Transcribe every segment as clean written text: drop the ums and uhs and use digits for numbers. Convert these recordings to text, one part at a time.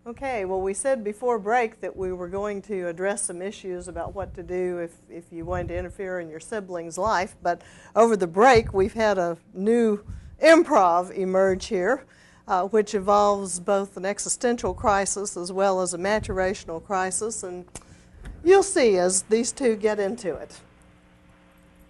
Okay, well, we said before break that we were going to address some issues about what to do if you wanted to interfere in your sibling's life, but over the break we've had a new improv emerge here, which involves both an existential crisis as well as a maturational crisis, and you'll see as these two get into it.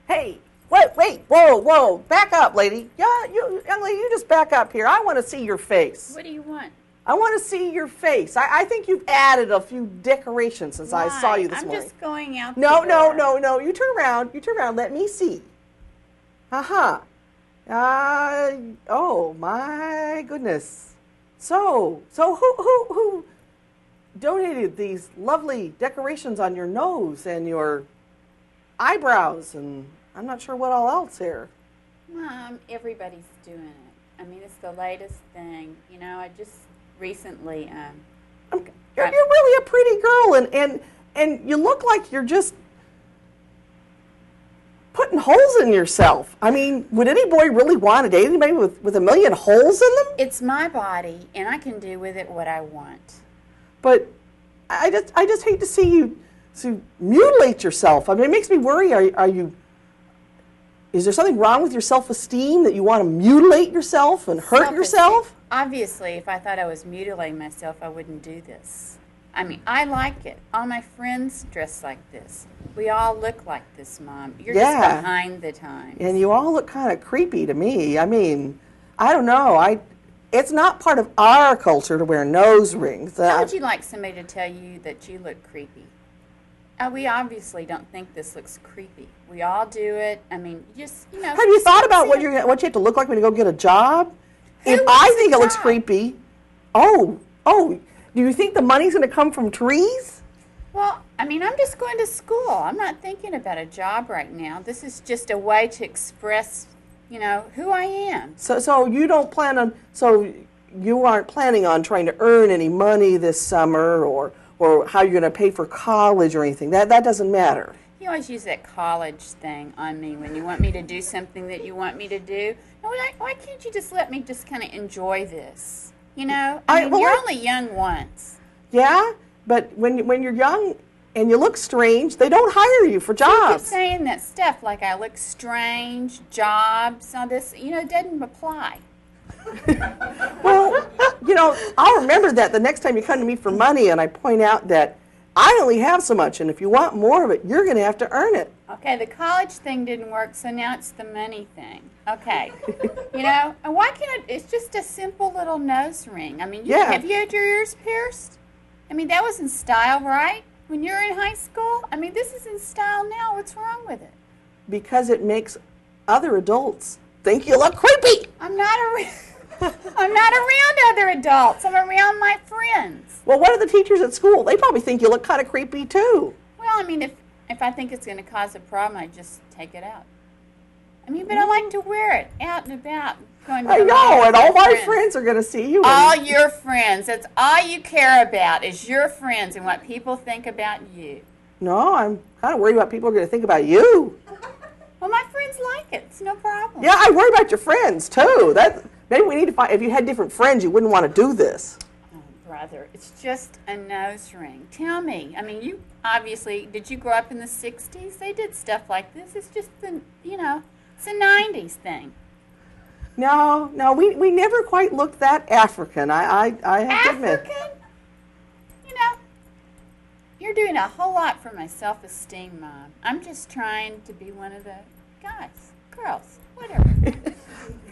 Hey, wait, whoa, back up, lady. Yeah, young lady, you just back up here. I want to see your face. What do you want? I want to see your face. I think you've added a few decorations since I saw you this morning. I'm just going out No. You turn around. Let me see. Oh my goodness. So who donated these lovely decorations on your nose and your eyebrows, and I'm not sure what all else here. Mom, everybody's doing it. I mean, it's the latest thing. You know, I just recently you're really a pretty girl, and you look like you're just putting holes in yourself. I mean, would any boy really want to date anybody with a million holes in them? It's my body, and I can do with it what I want. But I just hate to see you mutilate yourself. I mean, it makes me worry. Is there something wrong with your self-esteem that you want to mutilate yourself and hurt yourself? Obviously, if I thought I was mutilating myself, I wouldn't do this. I mean, I like it. All my friends dress like this. We all look like this, Mom. You're just behind the times. And you all look kind of creepy to me. I mean, I don't know. It's not part of our culture to wear nose rings. How would you like somebody to tell you that you look creepy? We obviously don't think this looks creepy. We all do it. I mean, just, you know. Have you thought about what you have to look like when you go get a job? If I think it looks creepy, do you think the money's going to come from trees? Well, I mean, I'm just going to school. I'm not thinking about a job right now. This is just a way to express, you know, who I am. So you don't plan on, so you aren't planning on trying to earn any money this summer or how you're going to pay for college or anything. That doesn't matter. You always use that college thing on me when you want me to do something that you want me to do. No, why can't you just let me just kind of enjoy this? You know, you're only young once. Yeah, but when you're young and you look strange, they don't hire you for jobs. You keep saying that stuff like I look strange, jobs, all this. You know, it doesn't apply. Well, you know, I'll remember that the next time you come to me for money and I point out that I only have so much, and if you want more of it, you're going to have to earn it. Okay, the college thing didn't work, so now it's the money thing. Okay. You know, and why can't it's just a simple little nose ring. I mean, have you had your ears pierced? I mean, that was in style, right? When you were in high school? I mean, this is in style now. What's wrong with it? Because it makes other adults think you look creepy. I'm not around other adults. I'm around my friends. Well, what are the teachers at school? They probably think you look kind of creepy, too. Well, I mean, if I think it's going to cause a problem, I just take it out. I mean, but I like to wear it out and about. I know, and all my friends are going to see you. All your friends. That's all you care about is your friends and what people think about you. No, I'm kind of worried about people are going to think about you. Well, my friends like it. It's no problem. Yeah, I worry about your friends, too. Maybe we need to find, if you had different friends, you wouldn't want to do this. Oh, brother, it's just a nose ring. Tell me. I mean, you obviously, did you grow up in the 60s? They did stuff like this. It's just the, you know, it's a 90s thing. No, we never quite looked that African. I have to admit. African? You know, you're doing a whole lot for my self-esteem, Mom. I'm just trying to be one of the guys, girls, whatever.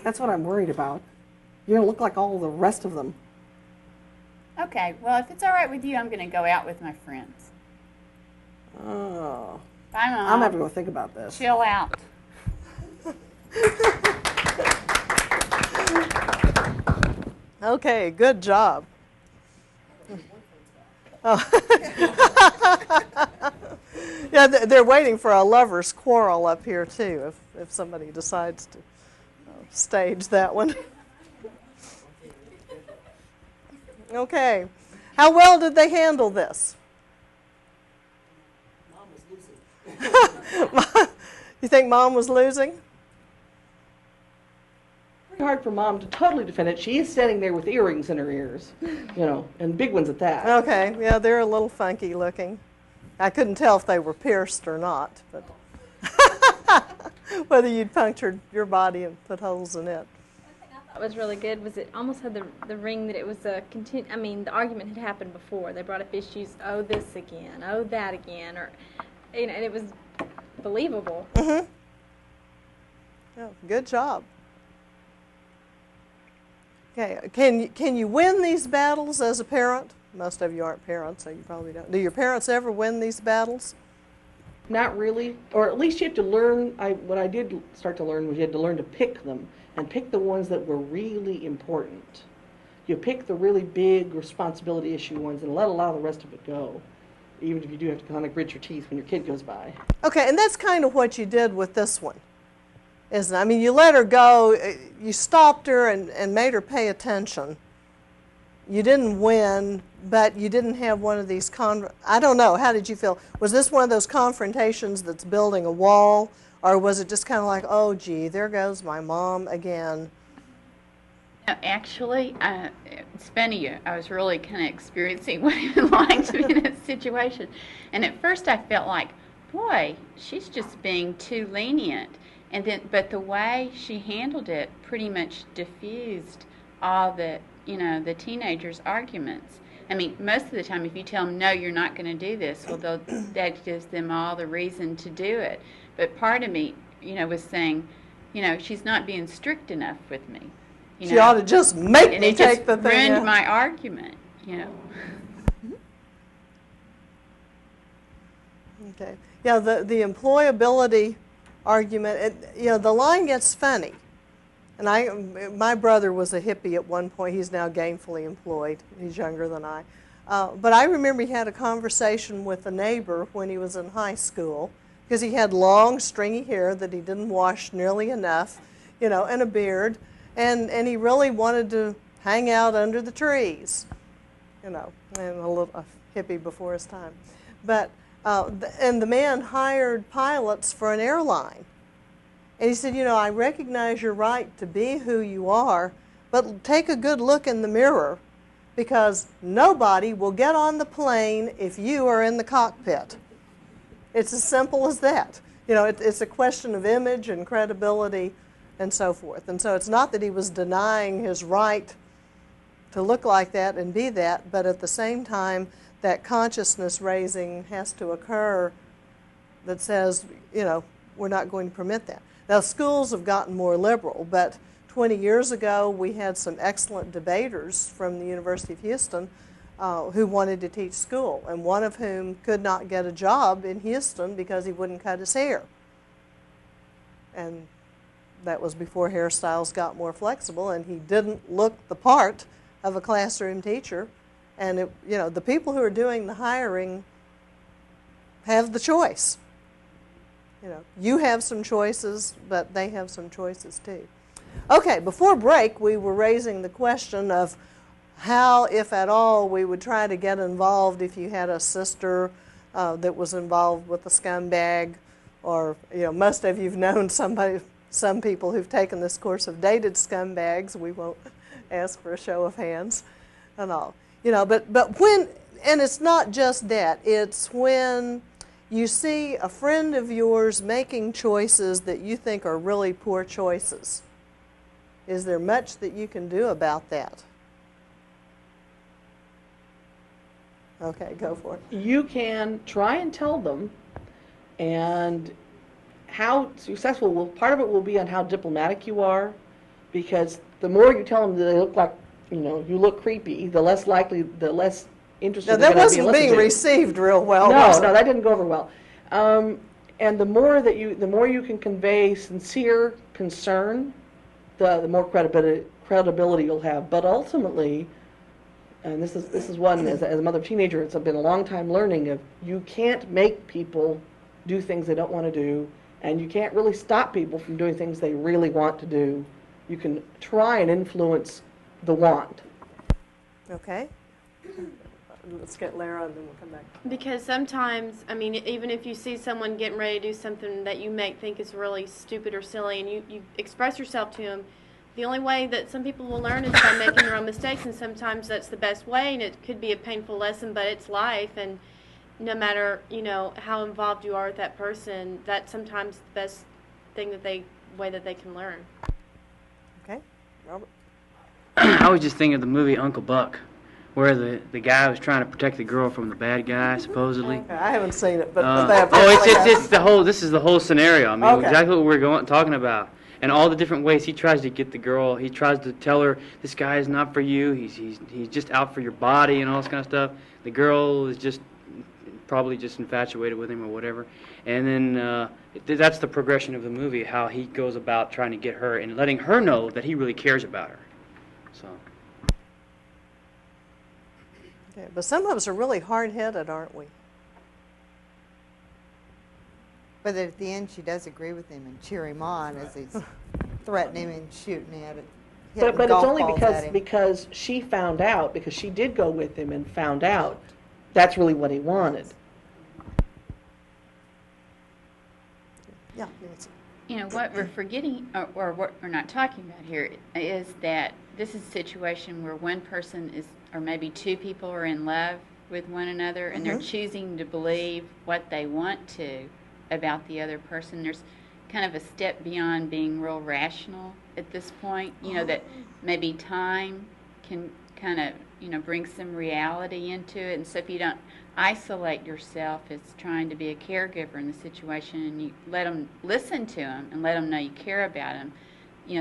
That's what I'm worried about. You're going to look like all the rest of them. Okay, well, if it's all right with you, I'm going to go out with my friends. Oh. Bye, Mom. I'm having to go think about this. Chill out. Okay, good job. Oh. Yeah, they're waiting for a lover's quarrel up here, too, if somebody decides to stage that one. Okay. How well did they handle this? Mom was losing. You think Mom was losing? hard for Mom to totally defend it. She is standing there with earrings in her ears, and big ones at that. Okay, yeah, they're a little funky looking. I couldn't tell if they were pierced or not, but whether you'd punctured your body and put holes in it. What was really good was it almost had the ring that it was a I mean, the argument had happened before. They brought up issues, oh, this again, oh, that again, or, and it was believable. Mm-hmm. Yeah, good job. Okay, can you win these battles as a parent? Most of you aren't parents, so you probably don't. Do your parents ever win these battles? Not really, or at least you have to learn. What I did start to learn was you had to learn to pick them, and pick the ones that were really important. You pick the really big responsibility issue ones and let a lot of the rest of it go, even if you do have to kind of grit your teeth when your kid goes by. Okay, and that's kind of what you did with this one, isn't it? I mean, you let her go, you stopped her and made her pay attention. You didn't win, but you didn't have one of these I don't know, how did you feel? Was this one of those confrontations that's building a wall, or was it just kind of like, oh, gee, there goes my mom again? No, actually, it's funny, I was really kind of experiencing what it was like to be in that situation. And at first I felt like, boy, she's just being too lenient. But the way she handled it pretty much diffused all the teenagers' arguments. I mean, most of the time, if you tell them, no, you're not going to do this, well, that gives them all the reason to do it. But part of me, was saying, she's not being strict enough with me. She ought to just make me take the thing. And it just ruined my argument, Okay. Yeah, the employability argument, the line gets funny. And my brother was a hippie at one point. He's now gainfully employed. He's younger than I. But I remember he had a conversation with a neighbor when he was in high school, because he had long, stringy hair that he didn't wash nearly enough, and a beard. And he really wanted to hang out under the trees, and a hippie before his time. But, and the man hired pilots for an airline. And he said, I recognize your right to be who you are, but take a good look in the mirror, because nobody will get on the plane if you are in the cockpit. It's as simple as that. It's a question of image and credibility and so forth. And so it's not that he was denying his right to look like that and be that, but at the same time, that consciousness raising has to occur that says, we're not going to permit that. Now, schools have gotten more liberal, but 20 years ago, we had some excellent debaters from the University of Houston who wanted to teach school, and one of whom could not get a job in Houston because he wouldn't cut his hair. And that was before hairstyles got more flexible, and he didn't look the part of a classroom teacher. And the people who are doing the hiring have the choice. You have some choices, but they have some choices too. Okay, before break, we were raising the question of how, if at all, we would try to get involved if you had a sister that was involved with a scumbag, or most of you've known some people who've taken this course have dated scumbags. We won't ask for a show of hands and all. But when, and it's not just that, it's when you see a friend of yours making choices that you think are really poor choices. Is there much that you can do about that? Okay, go for it. You can try and tell them, and how successful part of it will be on how diplomatic you are, because the more you tell them that they look like, you look creepy, the less likely, the less interested they're going to be. That wasn't being received real well. No, that didn't go over well. And the more you can convey sincere concern, the more credibility you'll have. But ultimately, and this is one as a mother of a teenager, it's been a long time learning of, you can't make people do things they don't want to do, and you can't really stop people from doing things they really want to do. You can try and influence the want. Okay. Let's get Lara and then we'll come back. Because sometimes, even if you see someone getting ready to do something that you may think is really stupid or silly, and you express yourself to them, The only way that some people will learn is by making their own mistakes, and sometimes that's the best way, and it could be a painful lesson, but it's life, and no matter, how involved you are with that person, that's sometimes the best thing way that they can learn. Okay, Robert? I was just thinking of the movie Uncle Buck, where the guy was trying to protect the girl from the bad guy, supposedly. Okay, I haven't seen it, but this is the whole scenario. I mean, Okay. exactly what we're talking about, and all the different ways he tries to get the girl. He tries to tell her, this guy is not for you. He's just out for your body and all this kind of stuff. The girl is just probably just infatuated with him or whatever. And then that's the progression of the movie, how he goes about trying to get her and letting her know that he really cares about her. So. Okay, but some of us are really hard-headed, aren't we? But at the end, she does agree with him and cheer him on as he's threatening him and shooting at it. But it's only because she found out, because she did go with him and found out that's really what he wanted. Yeah, Nancy. What we're forgetting, or what we're not talking about here, is that this is a situation where one person is, or maybe two people are in love with one another, and they're choosing to believe what they want to about the other person. There's kind of a step beyond being real rational at this point, that maybe time can kind of, bring some reality into it. And so if you don't isolate yourself as trying to be a caregiver in the situation, and you let them listen to them and let them know you care about them,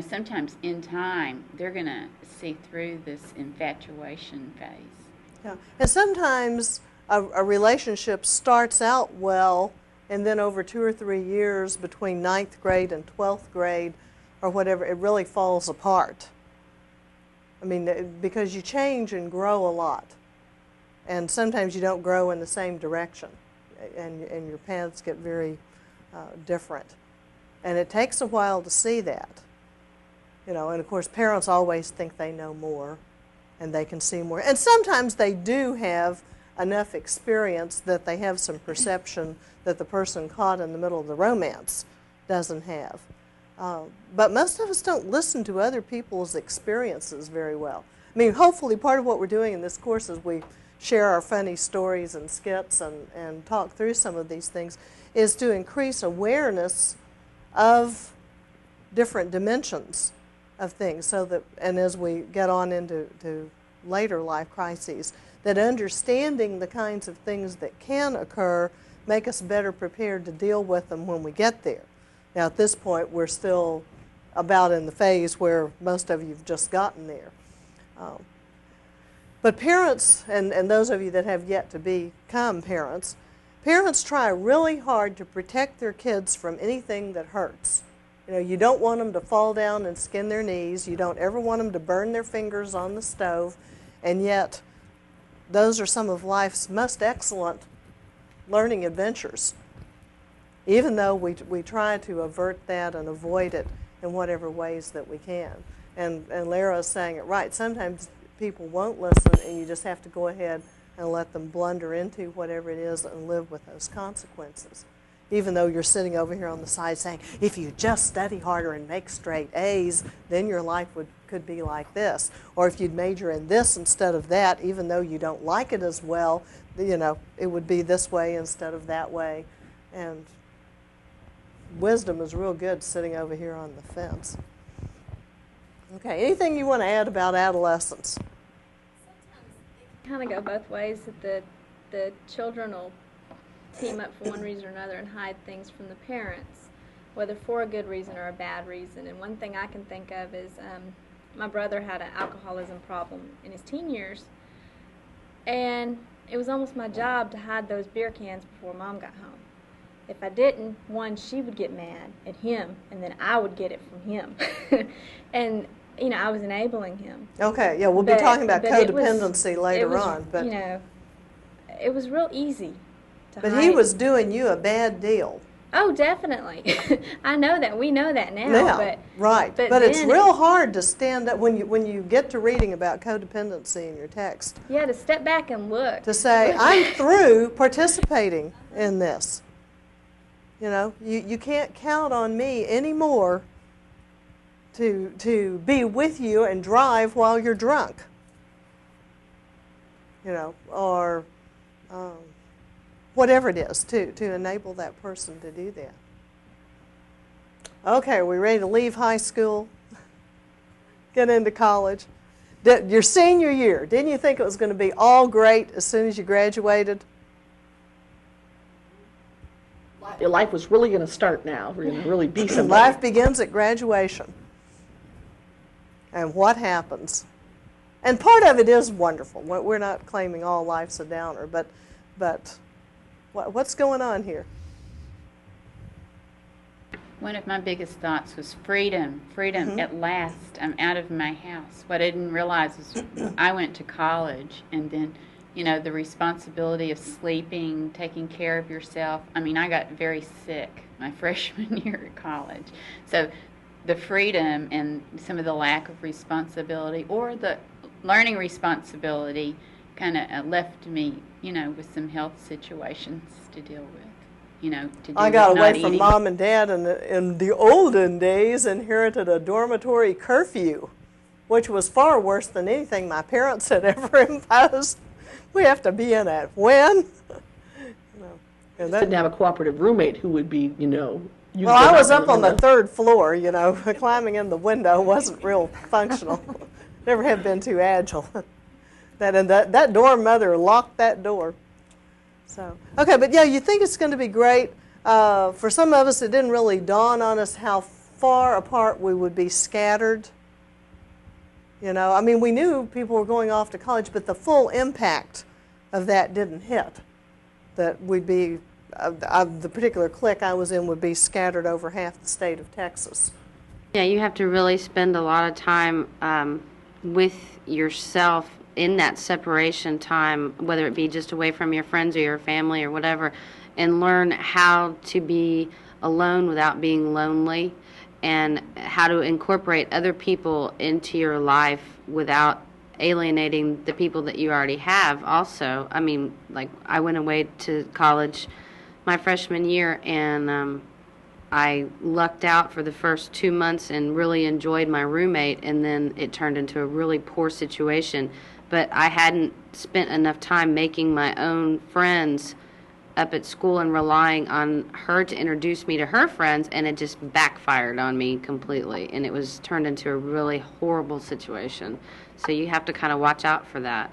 sometimes in time they're going to see through this infatuation phase. Yeah, and sometimes a relationship starts out well, and then over 2 or 3 years between 9th grade and 12th grade or whatever, it really falls apart. I mean, because you change and grow a lot. And sometimes you don't grow in the same direction, and your paths get very different. And it takes a while to see that. And of course parents always think they know more and they can see more. And sometimes they do have enough experience that they have some perception that the person caught in the middle of the romance doesn't have. But most of us don't listen to other people's experiences very well. I mean, hopefully part of what we're doing in this course is we share our funny stories and skits and talk through some of these things, is to increase awareness of different dimensions of things, so that, and as we get on into later life crises, that understanding the kinds of things that can occur make us better prepared to deal with them when we get there. Now at this point we're still about in the phase where most of you have just gotten there. But parents, and those of you that have yet to become parents, parents try really hard to protect their kids from anything that hurts. You don't want them to fall down and skin their knees. You don't ever want them to burn their fingers on the stove. And yet, those are some of life's most excellent learning adventures, even though we try to avert that and avoid it in whatever ways that we can. And Lara is saying it right. Sometimes people won't listen, and you just have to go ahead and let them blunder into whatever it is and live with those consequences. Even though you're sitting over here on the side saying, if you just study harder and make straight A's, then your life could be like this. Or if you'd major in this instead of that, even though you don't like it as well, it would be this way instead of that way. And wisdom is real good sitting over here on the fence. Okay, anything you want to add about adolescence? Kind of go both ways, that the children will team up for one reason or another and hide things from the parents, whether for a good reason or a bad reason. And one thing I can think of is my brother had an alcoholism problem in his teen years, and it was almost my job to hide those beer cans before Mom got home. If I didn't, one, she would get mad at him, and then I would get it from him. And I was enabling him. Okay, yeah, we'll be talking about codependency later on. But it was real easy to hide. But he was doing you a bad deal. Oh, definitely. I know that. We know that now. Right. But it's real hard to stand up when you get to reading about codependency in your text. Yeah, to step back and look. To say, I'm through participating in this. You can't count on me anymore to be with you and drive while you're drunk, or whatever it is, to enable that person to do that. Okay, are we ready to leave high school, get into college? Your senior year, didn't you think it was going to be all great as soon as you graduated? Your life was really going to start now. We're going to really be somebody. Life begins at graduation. And what happens? And part of it is wonderful. We're not claiming all life's a downer, but what's going on here? One of my biggest thoughts was freedom. Freedom, at last, I'm out of my house. What I didn't realize is I went to college, and then, the responsibility of sleeping, taking care of yourself. I mean, I got very sick my freshman year at college. So the freedom and some of the lack of responsibility, or the learning responsibility, kind of left me, with some health situations to deal with. I got away from mom and dad and in the olden days inherited a dormitory curfew, which was far worse than anything my parents had ever imposed. We have to be in at when? And didn't have a cooperative roommate who would be, Well, I was up on the third floor, climbing in the window wasn't real functional. Never have been too agile. That dorm mother locked that door. So, okay, but yeah, you think it's going to be great. For some of us, it didn't really dawn on us how far apart we would be scattered. I mean, we knew people were going off to college, but the full impact of that didn't hit. That we'd be, the particular clique I was in would be scattered over half the state of Texas. Yeah, you have to really spend a lot of time with yourself in that separation time, whether it be just away from your friends or your family or whatever, and learn how to be alone without being lonely, and how to incorporate other people into your life without alienating the people that you already have also. I mean, like, I went away to college my freshman year, and I lucked out for the first 2 months and really enjoyed my roommate, and then it turned into a really poor situation. But I hadn't spent enough time making my own friends up at school and relying on her to introduce me to her friends, and it just backfired on me completely, and it was turned into a really horrible situation. So you have to kind of watch out for that,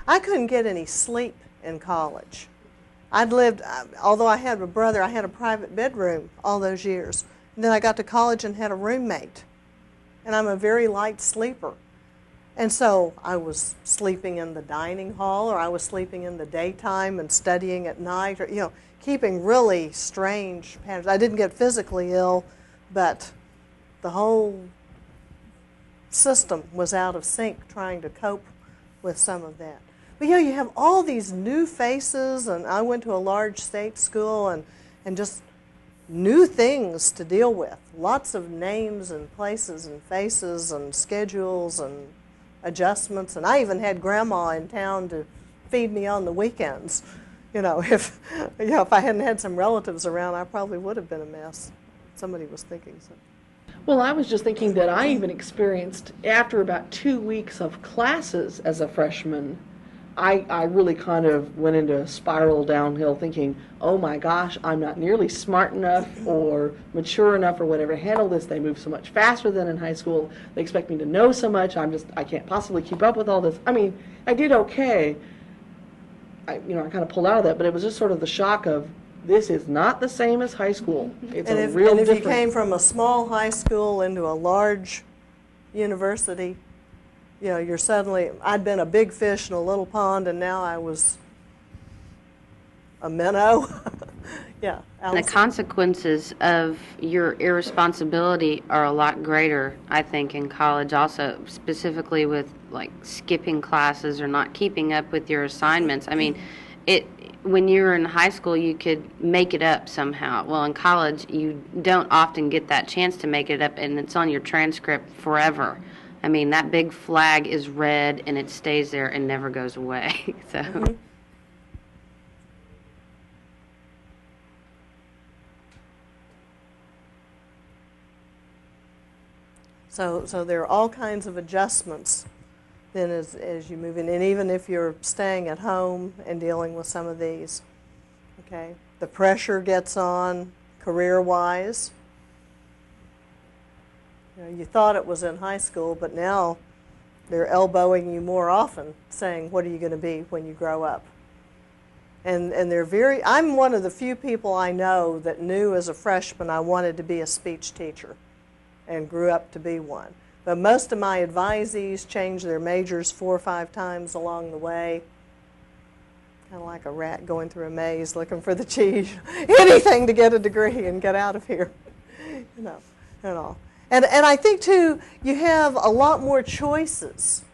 I couldn't get any sleep in college. I'd lived, although I had a brother, I had a private bedroom all those years. And then I got to college and had a roommate. And I'm a very light sleeper. And so I was sleeping in the dining hall, or I was sleeping in the daytime and studying at night, or, keeping really strange patterns. I didn't get physically ill, but the whole system was out of sync trying to cope with some of that. But you have all these new faces, and I went to a large state school, and just new things to deal with. Lots of names and places and faces and schedules and adjustments, and I even had grandma in town to feed me on the weekends. If I hadn't had some relatives around, I probably would have been a mess. Somebody was thinking so. Well, I was just thinking that I even experienced, after about 2 weeks of classes as a freshman, I really kind of went into a spiral downhill thinking, oh my gosh, I'm not nearly smart enough or mature enough or whatever to handle this. They move so much faster than in high school. They expect me to know so much. I can't possibly keep up with all this. I mean, I did okay. I kind of pulled out of that, but it was just sort of the shock of, this is not the same as high school. It's and a if, real and if difference. you came from a small high school into a large university, you're suddenly, I'd been a big fish in a little pond, and now I was a minnow. Yeah. The consequences of your irresponsibility are a lot greater, I think, in college also, specifically with, like, skipping classes or not keeping up with your assignments. I mean, when you were in high school, you could make it up somehow. Well, in college, you don't often get that chance to make it up, and it's on your transcript forever. I mean, that big flag is red, and it stays there and never goes away. So. Mm-hmm. So there are all kinds of adjustments then as you move in, and even if you're staying at home and dealing with some of these, okay, the pressure gets on career-wise. You know, you thought it was in high school, but now they're elbowing you more often, saying, what are you going to be when you grow up? And they're very, I'm one of the few people I know that knew as a freshman I wanted to be a speech teacher and grew up to be one. But most of my advisees changed their majors 4 or 5 times along the way. Kind of like a rat going through a maze looking for the cheese. Anything to get a degree and get out of here. You know, and all. And I think, too, you have a lot more choices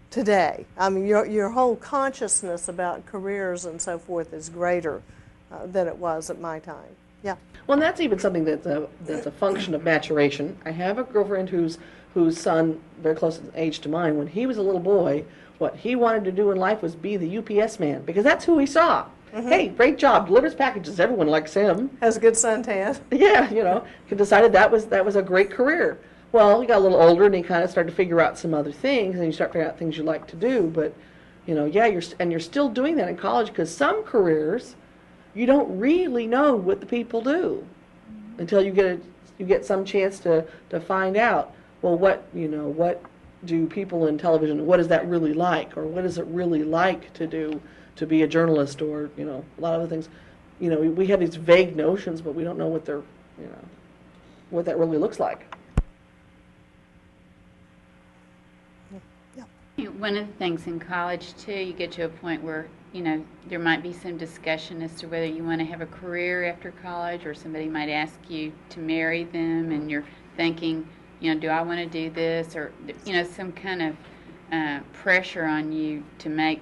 today. I mean, your whole consciousness about careers and so forth is greater than it was at my time. Yeah. Well, and that's even something that's a function of maturation. I have a girlfriend whose son, very close in age to mine, when he was a little boy, what he wanted to do in life was be the UPS man, because that's who he saw. Mm-hmm. Hey, great job, delivers packages, everyone likes him. Has a good suntan. Yeah, you know, he decided that was a great career. Well, he got a little older and he kind of started to figure out some other things, and you start figuring out things you like to do. But, you know, yeah, you're still doing that in college, because some careers you don't really know what the people do until you get some chance to find out. Well, what do people in television, what is that really like, or what is it really like to be a journalist, or, you know, a lot of other things. You know, we have these vague notions, but we don't know what what that really looks like. One of the things in college, too, you get to a point where, you know, there might be some discussion as to whether you want to have a career after college, or somebody might ask you to marry them, and you're thinking, you know, do I want to do this, or, you know, some kind of pressure on you to make,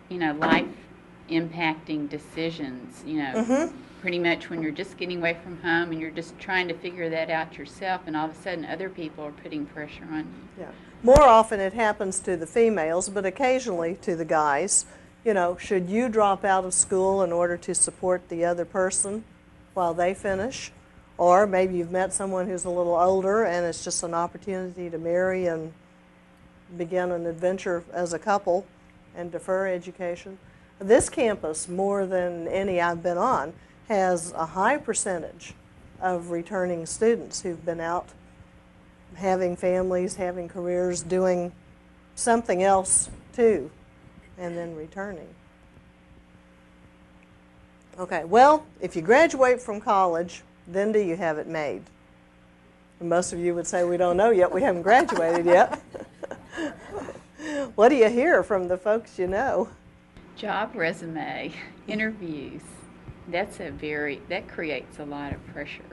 you know, life-impacting decisions, you know, pretty much when you're just getting away from home and you're just trying to figure that out yourself, and all of a sudden other people are putting pressure on you. Yeah. More often it happens to the females, but occasionally to the guys. You know, should you drop out of school in order to support the other person while they finish? Or maybe you've met someone who's a little older and it's just an opportunity to marry and begin an adventure as a couple and defer education. This campus, more than any I've been on, has a high percentage of returning students who've been out having families, having careers, doing something else too, and then returning. Okay, well, if you graduate from college, then do you have it made? And most of you would say, we don't know yet, we haven't graduated yet. What do you hear from the folks you know? Job resume, interviews, that creates a lot of pressure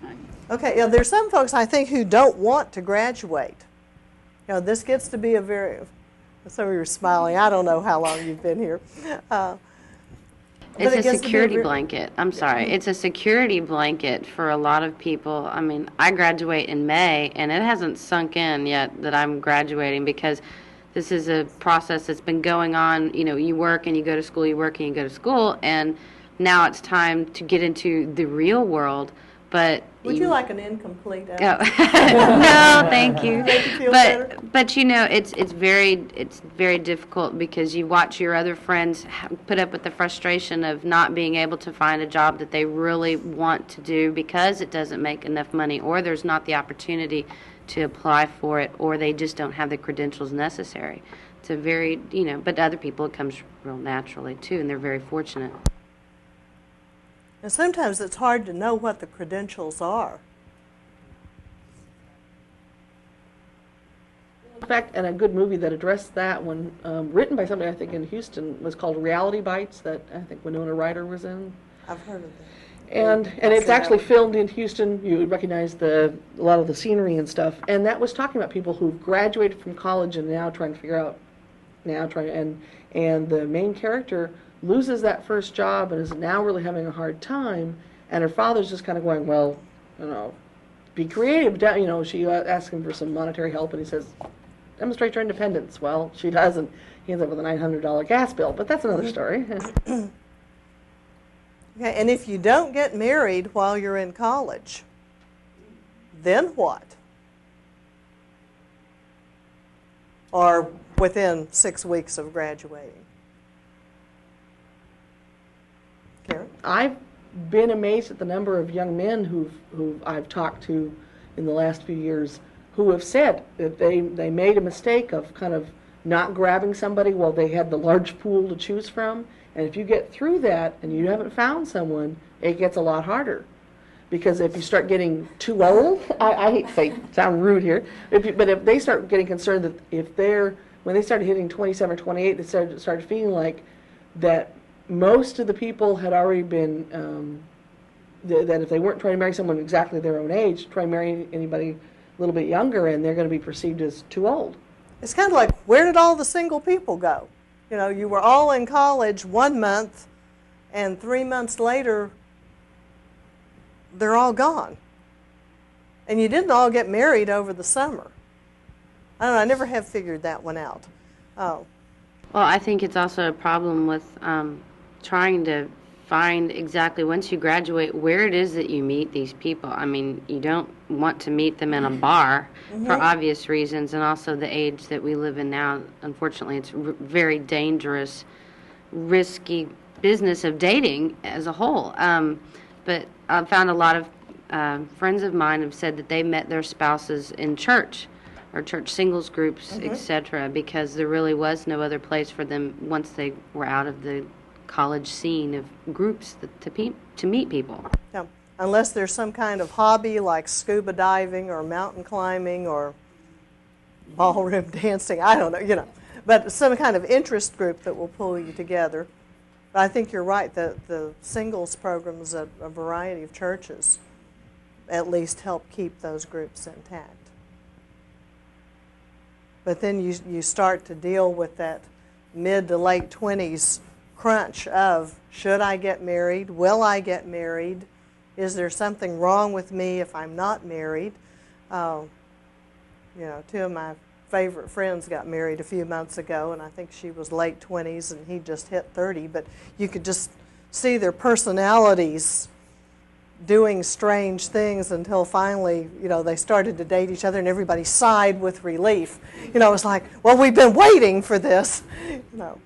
on you. Okay, yeah, there's some folks I think who don't want to graduate. You know, this gets to be a very, some of you are smiling, I don't know how long you've been here. It's a security blanket. I'm sorry. It's a security blanket for a lot of people. I mean, I graduate in May, and it hasn't sunk in yet that I'm graduating, because this is a process that's been going on. You know, you work and you go to school, you work and you go to school, and now it's time to get into the real world. But would you like an incomplete answer? No, thank you. Make you feel better? But you know, it's very difficult, because you watch your other friends put up with the frustration of not being able to find a job that they really want to do because it doesn't make enough money, or there's not the opportunity to apply for it, or they just don't have the credentials necessary. It's a very, you know, but other people it comes real naturally too, and they're very fortunate. And sometimes it's hard to know what the credentials are. In fact, and a good movie that addressed that one, written by somebody I think in Houston, was called Reality Bites, that I think Winona Ryder was in. I've heard of that. And it's actually filmed in Houston. You would recognize a lot of the scenery and stuff. And that was talking about people who've graduated from college and now trying to figure out, and the main character loses that first job and is now really having a hard time, and her father's just kind of going, well, you know, be creative. You know, she asks him for some monetary help, and he says, demonstrate your independence. Well, she doesn't. He ends up with a $900 gas bill, but that's another story. Okay, and if you don't get married while you're in college, then what? or within 6 weeks of graduating. Karen? I've been amazed at the number of young men who I've talked to in the last few years who have said that they made a mistake of kind of not grabbing somebody while they had the large pool to choose from. And if you get through that and you haven't found someone, it gets a lot harder. Because if you start getting too old, I hate to say, sound rude here, but if they start getting concerned that when they started hitting 27, 28, they started feeling like that most of the people had already been, that if they weren't trying to marry someone exactly their own age, try to marry anybody a little bit younger, and they're going to be perceived as too old. It's kind of like, where did all the single people go? You know, you were all in college 1 month, and 3 months later, they're all gone. And you didn't all get married over the summer. I don't know, I never have figured that one out. Oh. Well, I think it's also a problem with trying to find exactly, once you graduate, where it is that you meet these people. I mean, you don't want to meet them in a bar for obvious reasons, and also the age that we live in now. Unfortunately, it's very dangerous, risky business of dating as a whole. But I've found a lot of friends of mine have said that they met their spouses in church or church singles groups, etc., because there really was no other place for them once they were out of the college scene of groups to meet people. Yeah. Unless there's some kind of hobby like scuba diving or mountain climbing or ballroom dancing, I don't know, you know, but some kind of interest group that will pull you together. But I think you're right, the singles programs at a variety of churches at least help keep those groups intact. But then you start to deal with that mid to late 20s crunch of, should I get married? Will I get married? Is there something wrong with me if I'm not married? You know, two of my favorite friends got married a few months ago, and I think she was late 20s and he just hit 30, but you could just see their personalities doing strange things until finally, you know, they started to date each other and everybody sighed with relief. You know, it was like, well, we've been waiting for this. You know,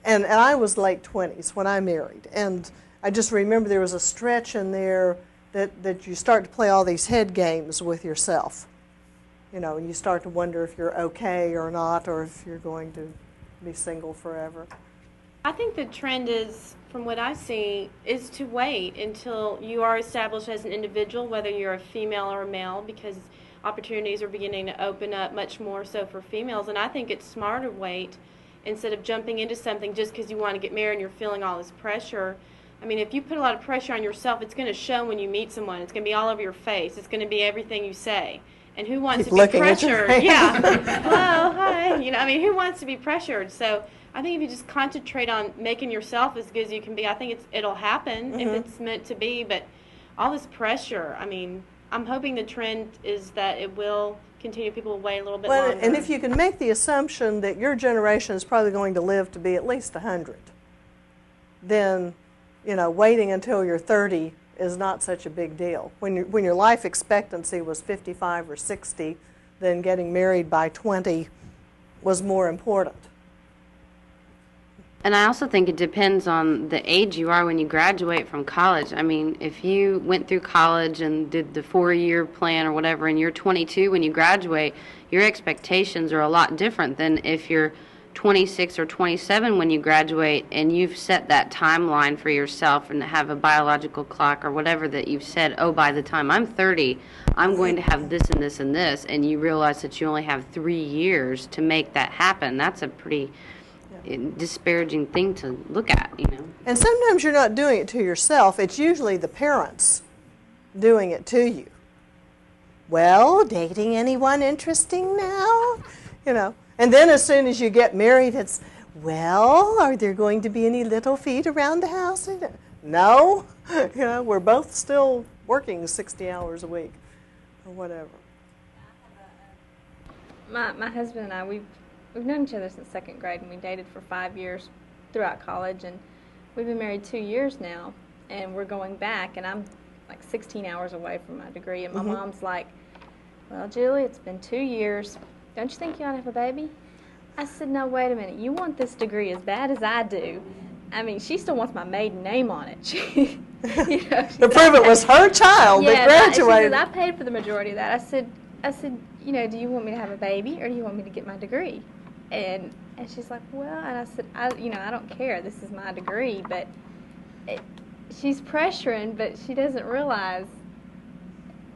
and I was late 20s when I married, and I just remember there was a stretch in there that you start to play all these head games with yourself. You know, and you start to wonder if you're okay or not, or if you're going to be single forever. I think the trend is, from what I see, is to wait until you are established as an individual, whether you're a female or a male, because opportunities are beginning to open up much more so for females. And I think it's smarter to wait instead of jumping into something just because you want to get married and you're feeling all this pressure. I mean, if you put a lot of pressure on yourself, it's going to show when you meet someone. It's going to be all over your face. It's going to be everything you say. And who wants to be pressured? Yeah. Hello, hi. You know, I mean, who wants to be pressured? So I think if you just concentrate on making yourself as good as you can be, I think it'll happen if it's meant to be. But all this pressure, I mean, I'm hoping the trend is that it will continue. People will wait a little bit longer. And if you can make the assumption that your generation is probably going to live to be at least 100, then, you know, waiting until you're 30 is not such a big deal. When your life expectancy was 55 or 60, then getting married by 20 was more important. And I also think it depends on the age you are when you graduate from college. I mean, if you went through college and did the 4-year plan or whatever, and you're 22 when you graduate, your expectations are a lot different than if you're 26 or 27 when you graduate and you've set that timeline for yourself and have a biological clock or whatever that you've said, oh, by the time I'm 30, I'm going to have this and this and this, and you realize that you only have 3 years to make that happen. That's a pretty disparaging thing to look at, you know. And sometimes you're not doing it to yourself. It's usually the parents doing it to you. Well, dating anyone interesting now? You know. And then as soon as you get married, it's, well, are there going to be any little feet around the house? No. You know, we're both still working 60 hours a week or whatever. My husband and I, we've known each other since second grade, and we dated for 5 years throughout college, and we've been married 2 years now, and we're going back, and I'm like 16 hours away from my degree, and my mom's like, well, Julie, it's been 2 years. don't you think you ought to have a baby? I said, no, wait a minute. You want this degree as bad as I do. I mean, she still wants my maiden name on it. To prove it was her child that graduated. She said, I paid for the majority of that. I said, do you want me to have a baby or do you want me to get my degree? And she's like, well, and I said, I don't care. This is my degree. But she's pressuring, but she doesn't realize,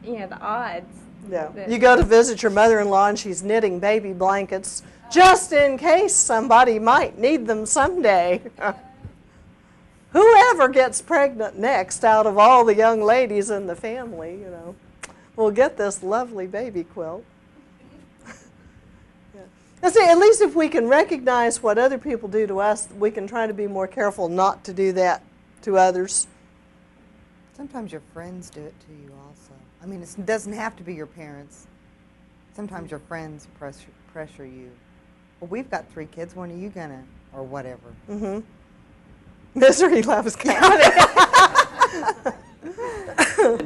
the odds. Yeah. You go to visit your mother-in-law and she's knitting baby blankets just in case somebody might need them someday. Whoever gets pregnant next out of all the young ladies in the family, will get this lovely baby quilt. Yeah. See, at least if we can recognize what other people do to us, we can try to be more careful not to do that to others. Sometimes your friends do it to you also. I mean, it doesn't have to be your parents. Sometimes your friends pressure you. Well, we've got 3 kids. When are you gonna, or whatever? Mm-hmm. Misery loves company.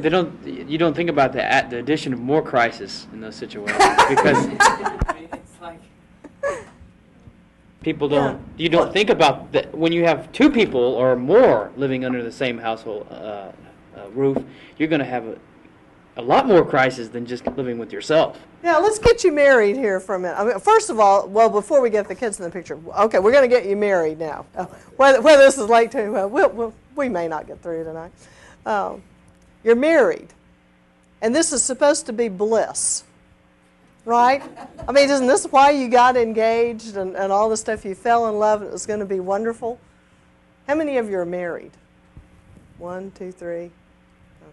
You don't think about the addition of more crisis in those situations because it's like people don't. You don't think about that when you have 2 people or more living under the same household roof. You're going to have a lot more crisis than just living with yourself. Yeah, let's get you married here for a minute. I mean, first of all, before we get the kids in the picture, okay, we're going to get you married now. Whether this is late to, we may not get through tonight. You're married, and this is supposed to be bliss, right? I mean, isn't this why you got engaged and all this stuff? You fell in love, and it was going to be wonderful. How many of you are married? 1, 2, 3.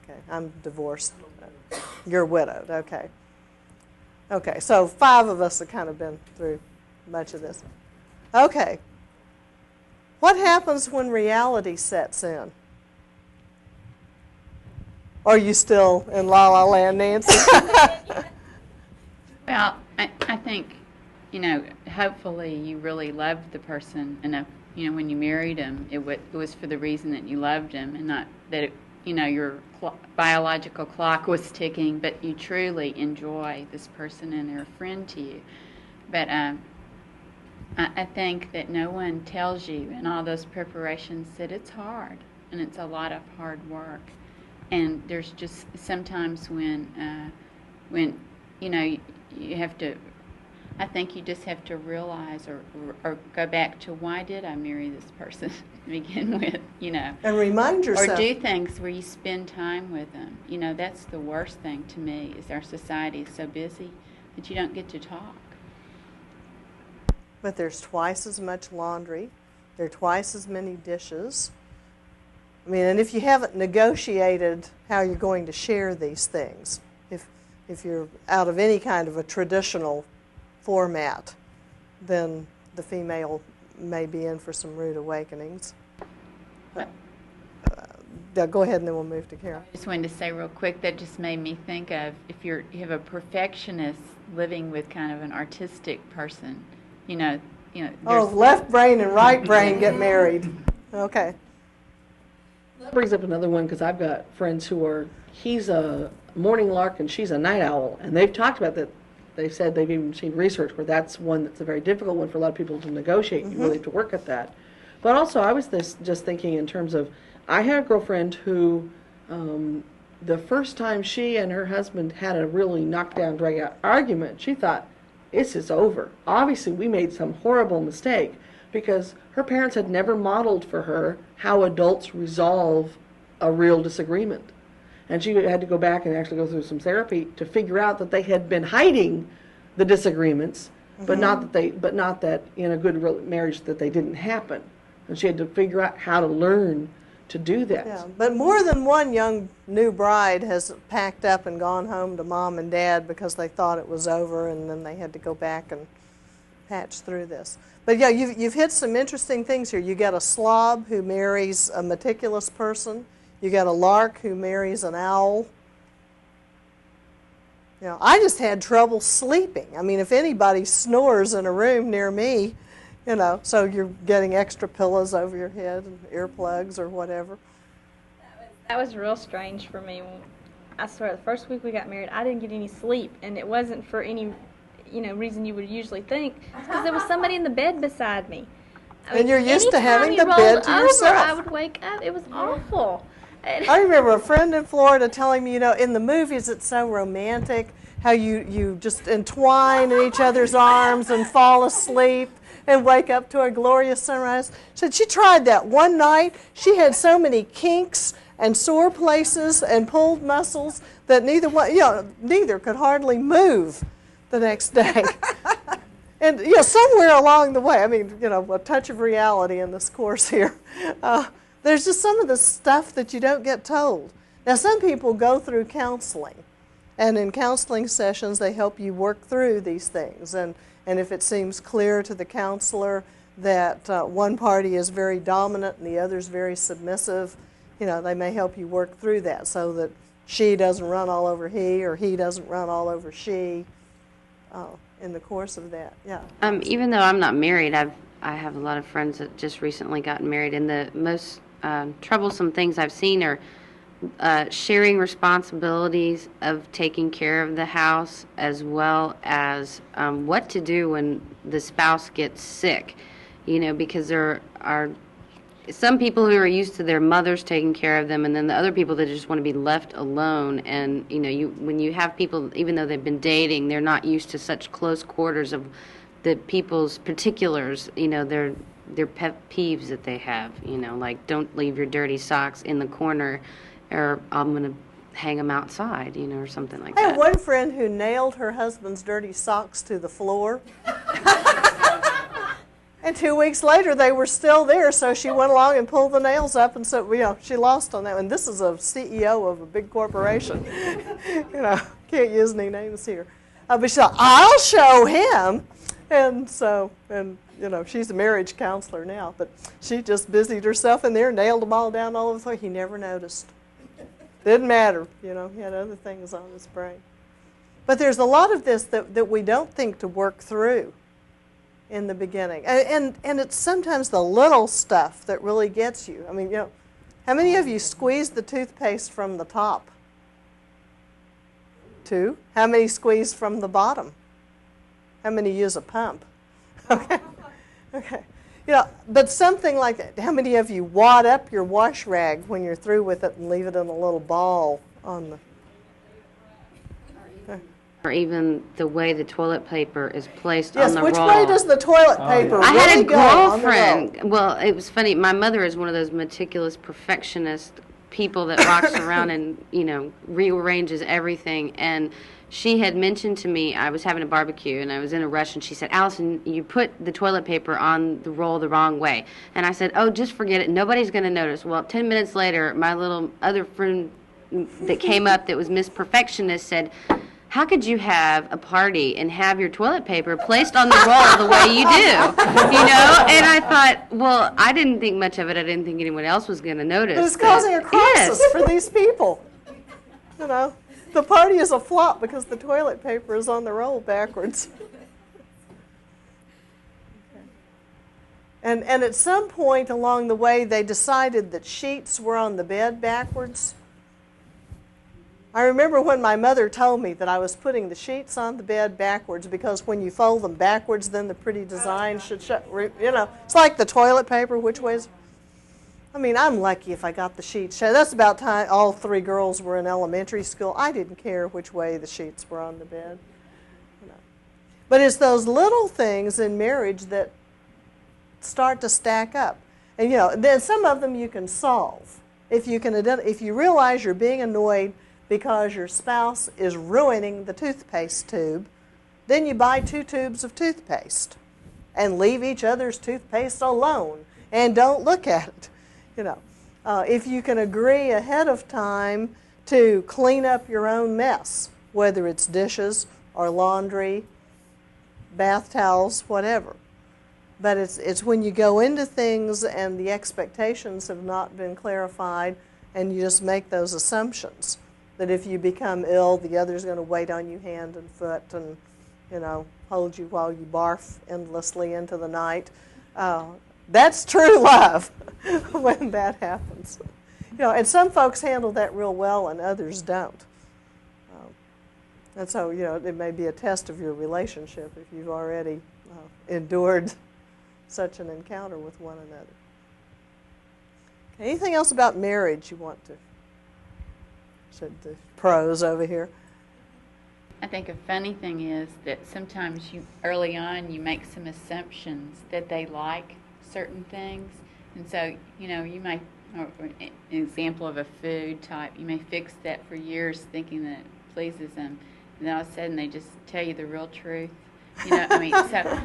Okay, I'm divorced. You're widowed, okay. Okay, so 5 of us have kind of been through much of this. Okay. What happens when reality sets in? Are you still in La La Land, Nancy? Well, I think, hopefully you really loved the person enough. When you married him, it was for the reason that you loved him and not that, your biological clock was ticking, but you truly enjoy this person and they're a friend to you. But I think that no one tells you in all those preparations that it's hard and it's a lot of hard work. And there's just sometimes when you have to, I think you just have to realize or go back to why did I marry this person to begin with, And remind yourself. Or do things where you spend time with them. That's the worst thing to me is our society is so busy that you don't get to talk. But there's twice as much laundry. There are twice as many dishes. I mean, and if you haven't negotiated how you're going to share these things, if you're out of any kind of a traditional format, then the female may be in for some rude awakenings. Go ahead and then we'll move to Carol. I just wanted to say real quick, that just made me think of if you have a perfectionist living with kind of an artistic person, left brain and right brain get married. Okay. That brings up another one because I've got friends he's a morning lark and she's a night owl, and they've talked about that. They've said they've even seen research where that's one that's a very difficult one for a lot of people to negotiate. You really have to work at that. But also, I was just thinking in terms of, I had a girlfriend who, the first time she and her husband had a really knockdown, drag-out argument, she thought, this is over. Obviously, we made some horrible mistake because her parents had never modeled for her how adults resolve a real disagreement. And she had to go back and actually go through some therapy to figure out that they had been hiding the disagreements, but not that in a good marriage that they didn't happen. And she had to figure out how to learn to do that. Yeah, but more than one young new bride has packed up and gone home to mom and dad because they thought it was over, and then they had to go back and patch through this. But yeah, you've hit some interesting things here. You got a slob who marries a meticulous person. You got a lark who marries an owl. I just had trouble sleeping. I mean, if anybody snores in a room near me, so you're getting extra pillows over your head and earplugs or whatever. That was real strange for me. I swear, the first week we got married, I didn't get any sleep, and it wasn't for any reason you would usually think, because there was somebody in the bed beside me. And you're used to anytime having you the bed rolled to over, yourself. I would wake up. It was awful. I remember a friend in Florida telling me, in the movies it's so romantic how you just entwine in each other's arms and fall asleep and wake up to a glorious sunrise. Said she tried that one night. She had so many kinks and sore places and pulled muscles that neither could hardly move the next day. And somewhere along the way, a touch of reality in this course here. There's just some of the stuff that you don't get told. Now, some people go through counseling, and in counseling sessions, they help you work through these things. And if it seems clear to the counselor that one party is very dominant and the other is very submissive, they may help you work through that so that she doesn't run all over he or he doesn't run all over she in the course of that. Yeah. Even though I'm not married, I have a lot of friends that just recently gotten married, and the most troublesome things I've seen are sharing responsibilities of taking care of the house, as well as what to do when the spouse gets sick. Because there are some people who are used to their mothers taking care of them, and then the other people that just want to be left alone. And when you have people, even though they've been dating, they're not used to such close quarters of the people's particulars. Their pet peeves that they have. Like, don't leave your dirty socks in the corner, or I'm going to hang them outside. Or something like that. I have one friend who nailed her husband's dirty socks to the floor. And 2 weeks later, they were still there, so she went along and pulled the nails up, and so she lost on that. And this is a CEO of a big corporation. Can't use any names here. But she thought, I'll show him. And so, she's a marriage counselor now, but she just busied herself in there, nailed them all down all over the floor. He never noticed. Didn't matter. He had other things on his brain. But there's a lot of this that we don't think to work through in the beginning. And it's sometimes the little stuff that really gets you. How many of you squeeze the toothpaste from the top? 2. How many squeeze from the bottom? How many use a pump? Okay. But something like that. How many of you wad up your wash rag when you're through with it and leave it in a little ball on the... Or even the way the toilet paper is placed yes, on the which roll. way does the toilet paper I really had a go on the girlfriend. Well, it was funny. My mother is one of those meticulous perfectionist people that rocks around and, rearranges everything. And she had mentioned to me, I was having a barbecue and I was in a rush, and she said, Allison, you put the toilet paper on the roll the wrong way. And I said, oh, just forget it. Nobody's going to notice. Well, 10 minutes later, my little other friend that came up that was Miss Perfectionist said, how could you have a party and have your toilet paper placed on the roll the way you do? And I thought, well, I didn't think much of it. I didn't think anyone else was going to notice. But it's causing a crisis for these people. The party is a flop because the toilet paper is on the roll backwards. And at some point along the way, they decided that sheets were on the bed backwards. I remember when my mother told me that I was putting the sheets on the bed backwards because when you fold them backwards, then the pretty design should show. It's like the toilet paper, which ways? I'm lucky if I got the sheets. That's about time all 3 girls were in elementary school. I didn't care which way the sheets were on the bed. But it's those little things in marriage that start to stack up. And then some of them you can solve. If you realize you're being annoyed because your spouse is ruining the toothpaste tube, then you buy 2 tubes of toothpaste and leave each other's toothpaste alone and don't look at it. If you can agree ahead of time to clean up your own mess, whether it's dishes or laundry, bath towels, whatever. But it's when you go into things and the expectations have not been clarified and you just make those assumptions that if you become ill, the other's going to wait on you hand and foot and, hold you while you barf endlessly into the night. That's true love when that happens. And some folks handle that real well and others don't. And so, it may be a test of your relationship if you've already endured such an encounter with one another. Okay, anything else about marriage you want to? Said the pros over here. I think a funny thing is that sometimes early on you make some assumptions that they like certain things, and so you might, or an example of a food type, you may fix that for years thinking that it pleases them, and then all of a sudden they just tell you the real truth. So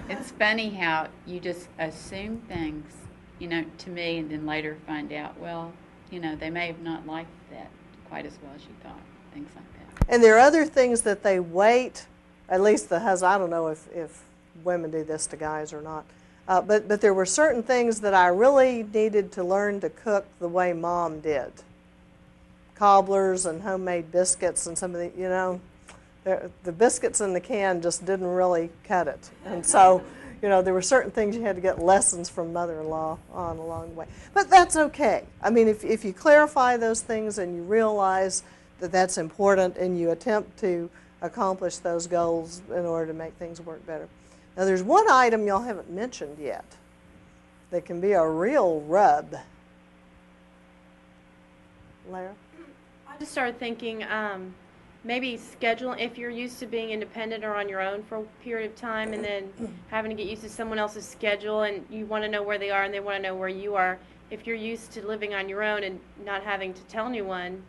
it's funny how you just assume things, to me, and then later find out, well, they may have not liked that quite as well as you thought, things like that. And there are other things that they wait, at least the husband, I don't know if women do this to guys or not, but there were certain things that I really needed to learn to cook the way Mom did. Cobblers and homemade biscuits and some of the, the biscuits in the can just didn't really cut it. And so, there were certain things you had to get lessons from mother-in-law on along the way. But that's okay. I mean, if you clarify those things and you realize that that's important and you attempt to accomplish those goals in order to make things work better. Now, there's one item y'all haven't mentioned yet that can be a real rub. Lara? I just started thinking maybe schedule, if you're used to being independent or on your own for a period of time and then having to get used to someone else's schedule and you want to know where they are and they want to know where you are. If you're used to living on your own and not having to tell anyone,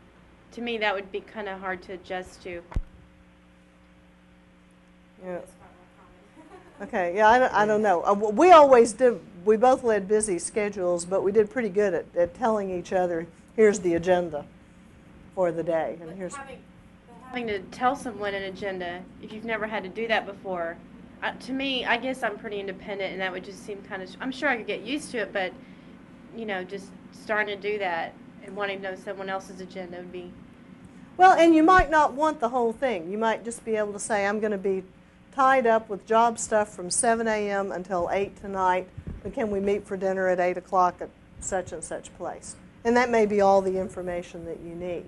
to me that would be kind of hard to adjust to. Yeah. Okay, yeah, I don't know. We always did, we both led busy schedules, but we did pretty good at telling each other, here's the agenda for the day. And here's having to tell someone an agenda, if you've never had to do that before, to me, I guess I'm pretty independent, and that would just seem kind of, I'm sure I could get used to it, but, just starting to do that and wanting to know someone else's agenda would be. Well, and you might not want the whole thing. You might just be able to say, I'm going to be tied up with job stuff from 7 a.m. until 8 tonight, but can we meet for dinner at 8 o'clock at such and such place? And that may be all the information that you need.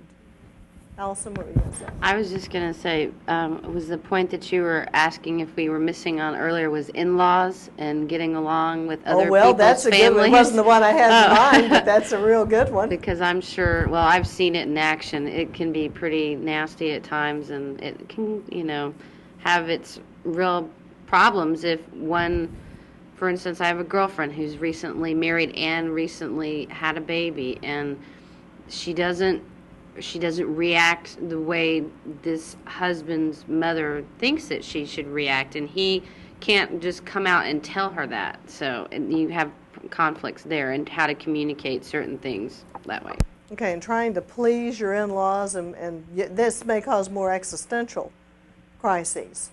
Allison, what were you going to say? I was just going to say, was the point that you were asking if we were missing on earlier was in-laws and getting along with other people's that's a families? good one. It wasn't the one I had in mind, but that's a real good one. Because I'm sure, well, I've seen it in action. It can be pretty nasty at times, and it can, have its real problems if one, for instance, I have a girlfriend who's recently married and recently had a baby, and she doesn't react the way this husband's mother thinks that she should react, and he can't just come out and tell her that. So you have conflicts there and how to communicate certain things that way. Okay, and trying to please your in-laws, and this may cause more existential crises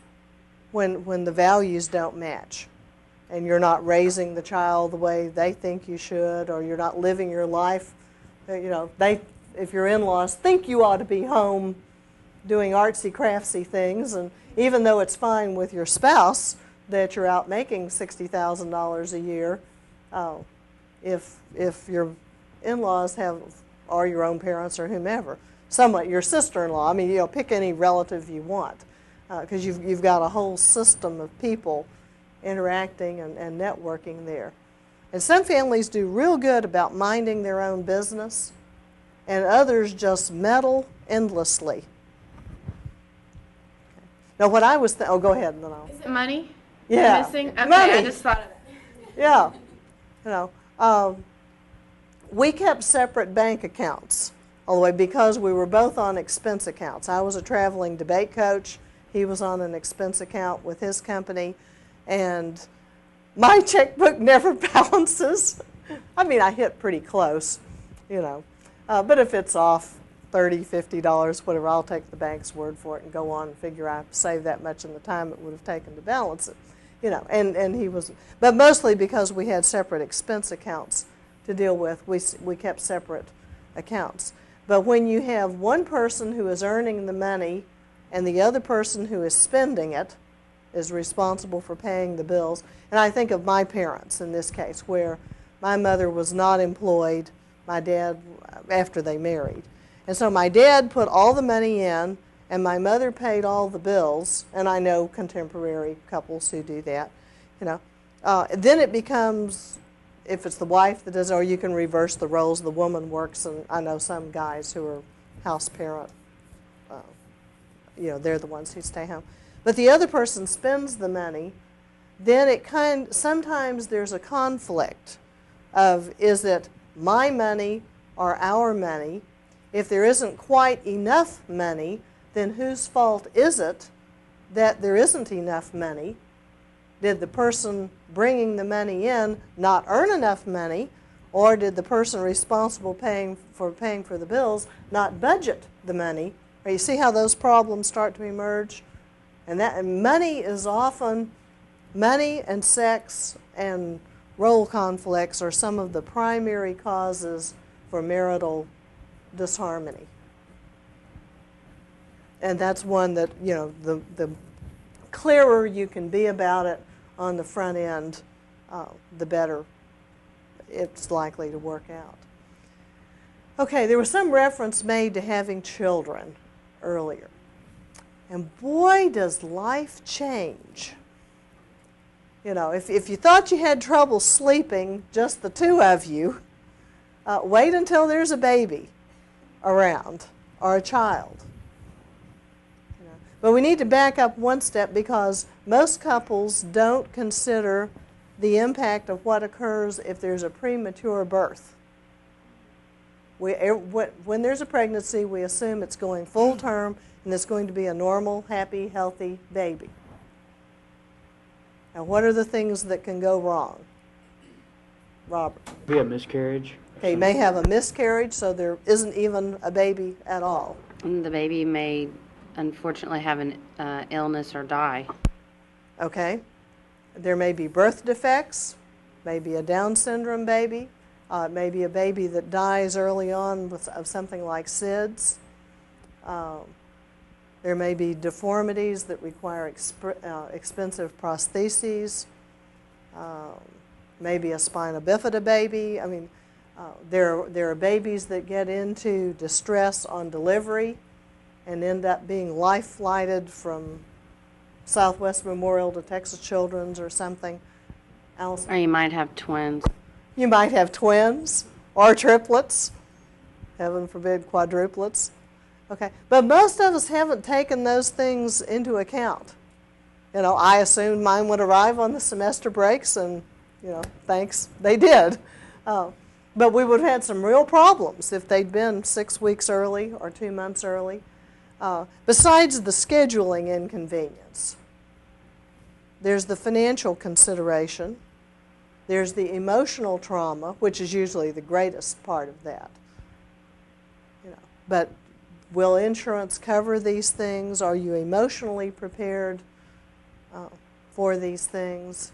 when the values don't match and you're not raising the child the way they think you should, or you're not living your life. If your in-laws think you ought to be home doing artsy craftsy things, and even though it's fine with your spouse that you're out making $60,000 a year, if your in-laws are your own parents or whomever, somewhat your sister-in-law, I mean, pick any relative you want, because you've got a whole system of people interacting and networking there. And some families do real good about minding their own business, and others just meddle endlessly. Okay. Now, what I was go ahead, and then I'll. Is it money? Yeah. Missing? Okay, money. I just thought of it. Yeah. We kept separate bank accounts all the way because we were both on expense accounts. I was a traveling debate coach. He was on an expense account with his company, and my checkbook never balances. I mean, I hit pretty close, but if it's off $30, $50, whatever, I'll take the bank's word for it and go on and figure I saved that much in the time it would have taken to balance it. And he was, but mostly because we had separate expense accounts to deal with, we kept separate accounts. But when you have one person who is earning the money and the other person who is spending it is responsible for paying the bills, and I think of my parents in this case, where my mother was not employed, my dad, after they married. And so my dad put all the money in, and my mother paid all the bills, and I know contemporary couples who do that, then it becomes, if it's the wife that does it, or you can reverse the roles, the woman works, and I know some guys who are house parent, they're the ones who stay home. But the other person spends the money, then sometimes there's a conflict of, is it my money or our money? If there isn't quite enough money, then whose fault is it that there isn't enough money? Did the person bringing the money in not earn enough money, or did the person responsible paying for the bills not budget the money? You see how those problems start to emerge? And money is often, money and sex and role conflicts are some of the primary causes for marital disharmony. And that's one that, the clearer you can be about it on the front end, the better it's likely to work out. Okay, there was some reference made to having children earlier. And boy, does life change. If you thought you had trouble sleeping, just the two of you, wait until there's a baby around or a child. But we need to back up one step, because most couples don't consider the impact of what occurs if there's a premature birth. When there's a pregnancy, we assume it's going full term and it's going to be a normal, happy, healthy baby. Now, what are the things that can go wrong? Robert? Be a miscarriage. Okay, you may have a miscarriage, so there isn't even a baby at all. And the baby may unfortunately have an illness or die. Okay. There may be birth defects, maybe a Down syndrome baby, maybe a baby that dies early on of something like SIDS. There may be deformities that require expensive prostheses, maybe a spina bifida baby. I mean, there are babies that get into distress on delivery and end up being life-flighted from Southwest Memorial to Texas Children's or something else. Or you might have twins. You might have twins or triplets. Heaven forbid quadruplets. Okay, but most of us haven't taken those things into account. I assumed mine would arrive on the semester breaks, and thanks, they did. But we would have had some real problems if they'd been 6 weeks early or 2 months early. Besides the scheduling inconvenience, there's the financial consideration, there's the emotional trauma, which is usually the greatest part of that. But will insurance cover these things? Are you emotionally prepared for these things?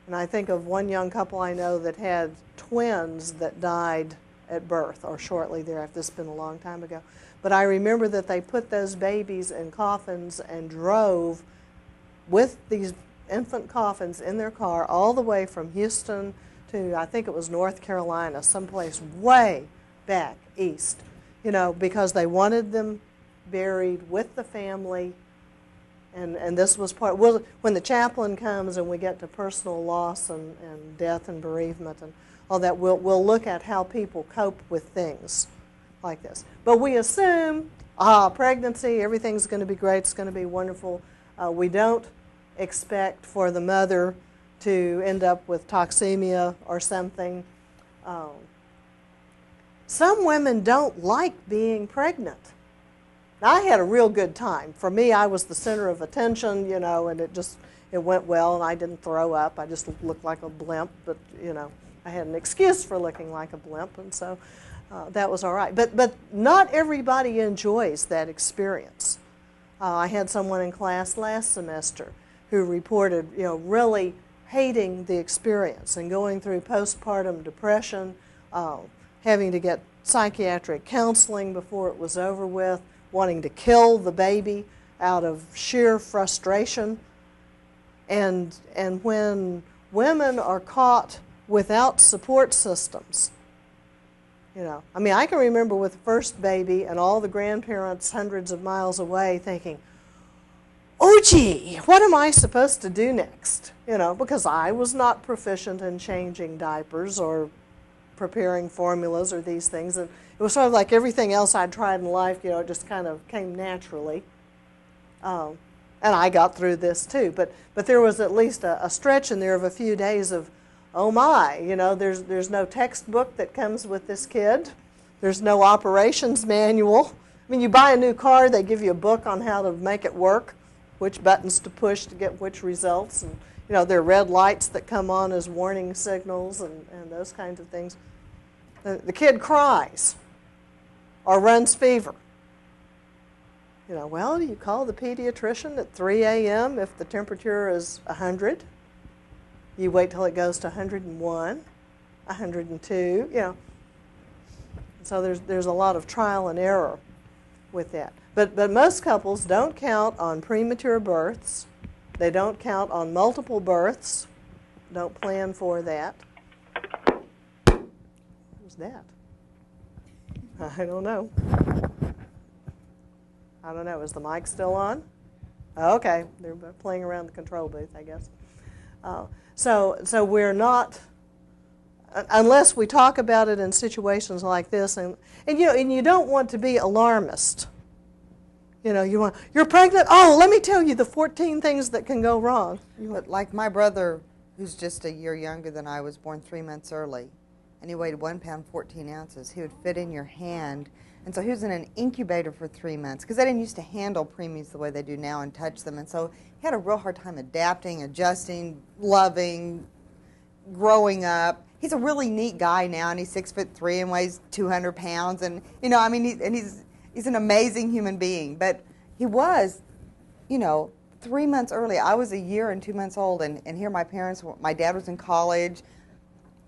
And I think of one young couple I know that had twins that died at birth or shortly thereafter. This has been a long time ago. But I remember that they put those babies in coffins and drove with these infant coffins in their car all the way from Houston to, I think it was North Carolina, someplace way back east, because they wanted them buried with the family. And this was part, when the chaplain comes and we get to personal loss and death and bereavement and all that, we'll look at how people cope with things like this. But we assume, pregnancy, everything's going to be great, it's going to be wonderful. We don't expect for the mother to end up with toxemia or something. Some women don't like being pregnant. Now, I had a real good time. For me, I was the center of attention, and it went well, and I didn't throw up. I just looked like a blimp, but, I had an excuse for looking like a blimp, and so that was all right. But not everybody enjoys that experience. I had someone in class last semester who reported, really hating the experience and going through postpartum depression, having to get psychiatric counseling before it was over with, wanting to kill the baby out of sheer frustration. And when women are caught without support systems, You know, I mean, I can remember with the first baby and all the grandparents hundreds of miles away thinking, oh gee, what am I supposed to do next? You know, because I was not proficient in changing diapers or preparing formulas or these things. And it was sort of like everything else I'd tried in life, you know, it just kind of came naturally. And I got through this too. But there was at least a stretch in there of a few days of, oh my, you know, there's no textbook that comes with this kid. There's no operations manual. I mean, you buy a new car, they give you a book on how to make it work, which buttons to push to get which results. And, you know, there are red lights that come on as warning signals and those kinds of things. The kid cries or runs fever. You know, well, do you call the pediatrician at 3 a.m. if the temperature is 100? You wait till it goes to 101, 102, you know. So there's a lot of trial and error with that. But most couples don't count on premature births. They don't count on multiple births. Don't plan for that. Who's that? I don't know. I don't know. Is the mic still on? Okay. They're playing around the control booth, I guess. So we're not, unless we talk about it in situations like this, and you don't want to be alarmist. You know, you're pregnant? Oh, let me tell you the 14 things that can go wrong. But like my brother, who's just a year younger than I, was born 3 months early, and he weighed 1 pound 14 ounces. He would fit in your hand. And so he was in an incubator for 3 months because they didn't used to handle preemies the way they do now and touch them. And so he had a real hard time adapting, adjusting, loving, growing up. He's a really neat guy now, and he's 6'3" and weighs 200 pounds. And, you know, I mean, he's an amazing human being. But he was, you know, 3 months early. I was a year and 2 months old, and here my parents, my dad was in college.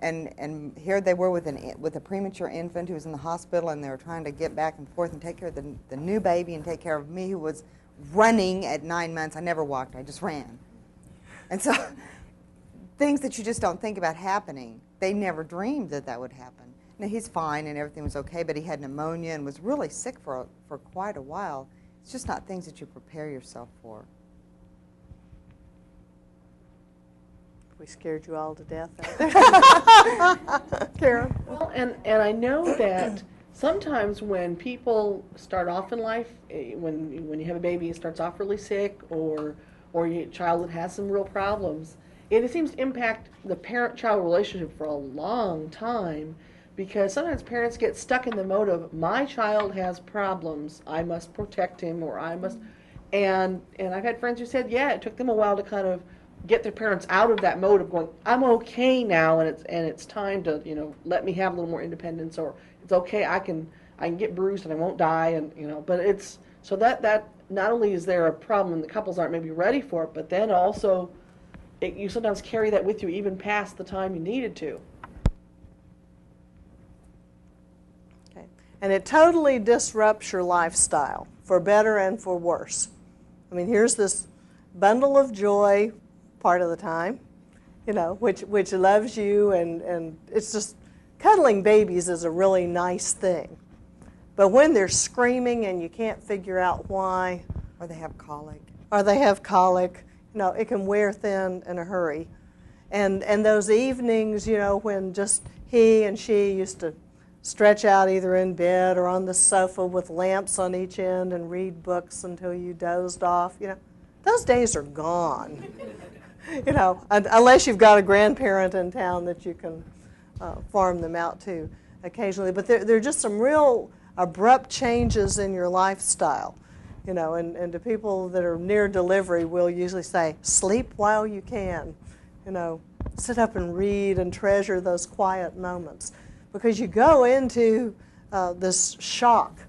And here they were with a premature infant who was in the hospital, and they were trying to get back and forth and take care of the new baby and take care of me, who was running at 9 months. I never walked, I just ran. And so things that you just don't think about happening, they never dreamed that would happen. Now, he's fine and everything was okay, but he had pneumonia and was really sick for quite a while. It's just not things that you prepare yourself for. We scared you all to death out there. Karen? Well, and I know that sometimes when people start off in life, when you have a baby and starts off really sick, or your child that has some real problems, it seems to impact the parent-child relationship for a long time, because sometimes parents get stuck in the mode of, my child has problems, I must protect him, or I must, and I've had friends who said, yeah, it took them a while to kind of get their parents out of that mode of going, I'm okay now, and it's time to, you know, let me have a little more independence, or it's okay, I can get bruised and I won't die, and, you know, but it's so that not only is there a problem and the couples aren't maybe ready for it, but then also you sometimes carry that with you even past the time you needed to. Okay. And it totally disrupts your lifestyle, for better and for worse. I mean, here's this bundle of joy part of the time, you know, which loves you, and it's just, cuddling babies is a really nice thing. But when they're screaming and you can't figure out why, Or they have colic. you know, it can wear thin in a hurry. And those evenings, you know, when just he and she used to stretch out either in bed or on the sofa with lamps on each end and read books until you dozed off, you know, those days are gone. You know, unless you've got a grandparent in town that you can farm them out to occasionally. But there are just some real abrupt changes in your lifestyle, you know, and to people that are near delivery, we'll usually say, sleep while you can, you know, sit up and read and treasure those quiet moments. Because you go into this shock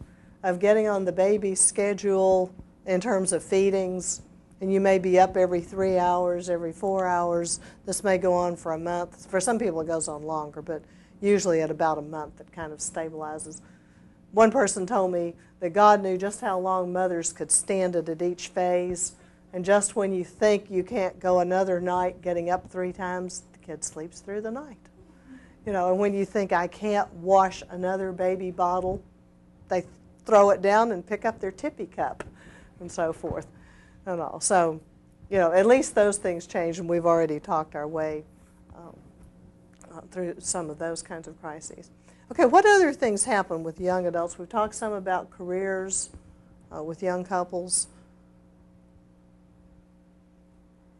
of getting on the baby's schedule in terms of feedings, and you may be up every 3 hours, every 4 hours. This may go on for a month. For some people it goes on longer, but usually at about a month it kind of stabilizes. One person told me that God knew just how long mothers could stand it at each phase, and just when you think you can't go another night getting up 3 times, the kid sleeps through the night. And when you think, I can't wash another baby bottle, they throw it down and pick up their tippy cup and so forth and all. So, at least those things change, and we've already talked our way through some of those kinds of crises. Okay, what other things happen with young adults? We've talked some about careers with young couples.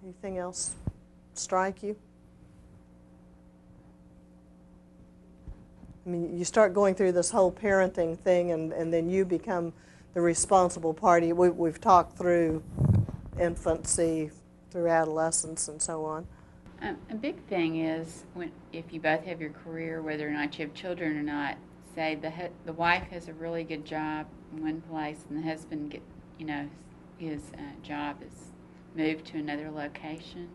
Anything else strike you? I mean, you start going through this whole parenting thing, and then you become the responsible party. We've talked through infancy, through adolescence, and so on. A big thing is if you both have your career, whether or not you have children or not, say the wife has a really good job in one place, and the husband his job is moved to another location.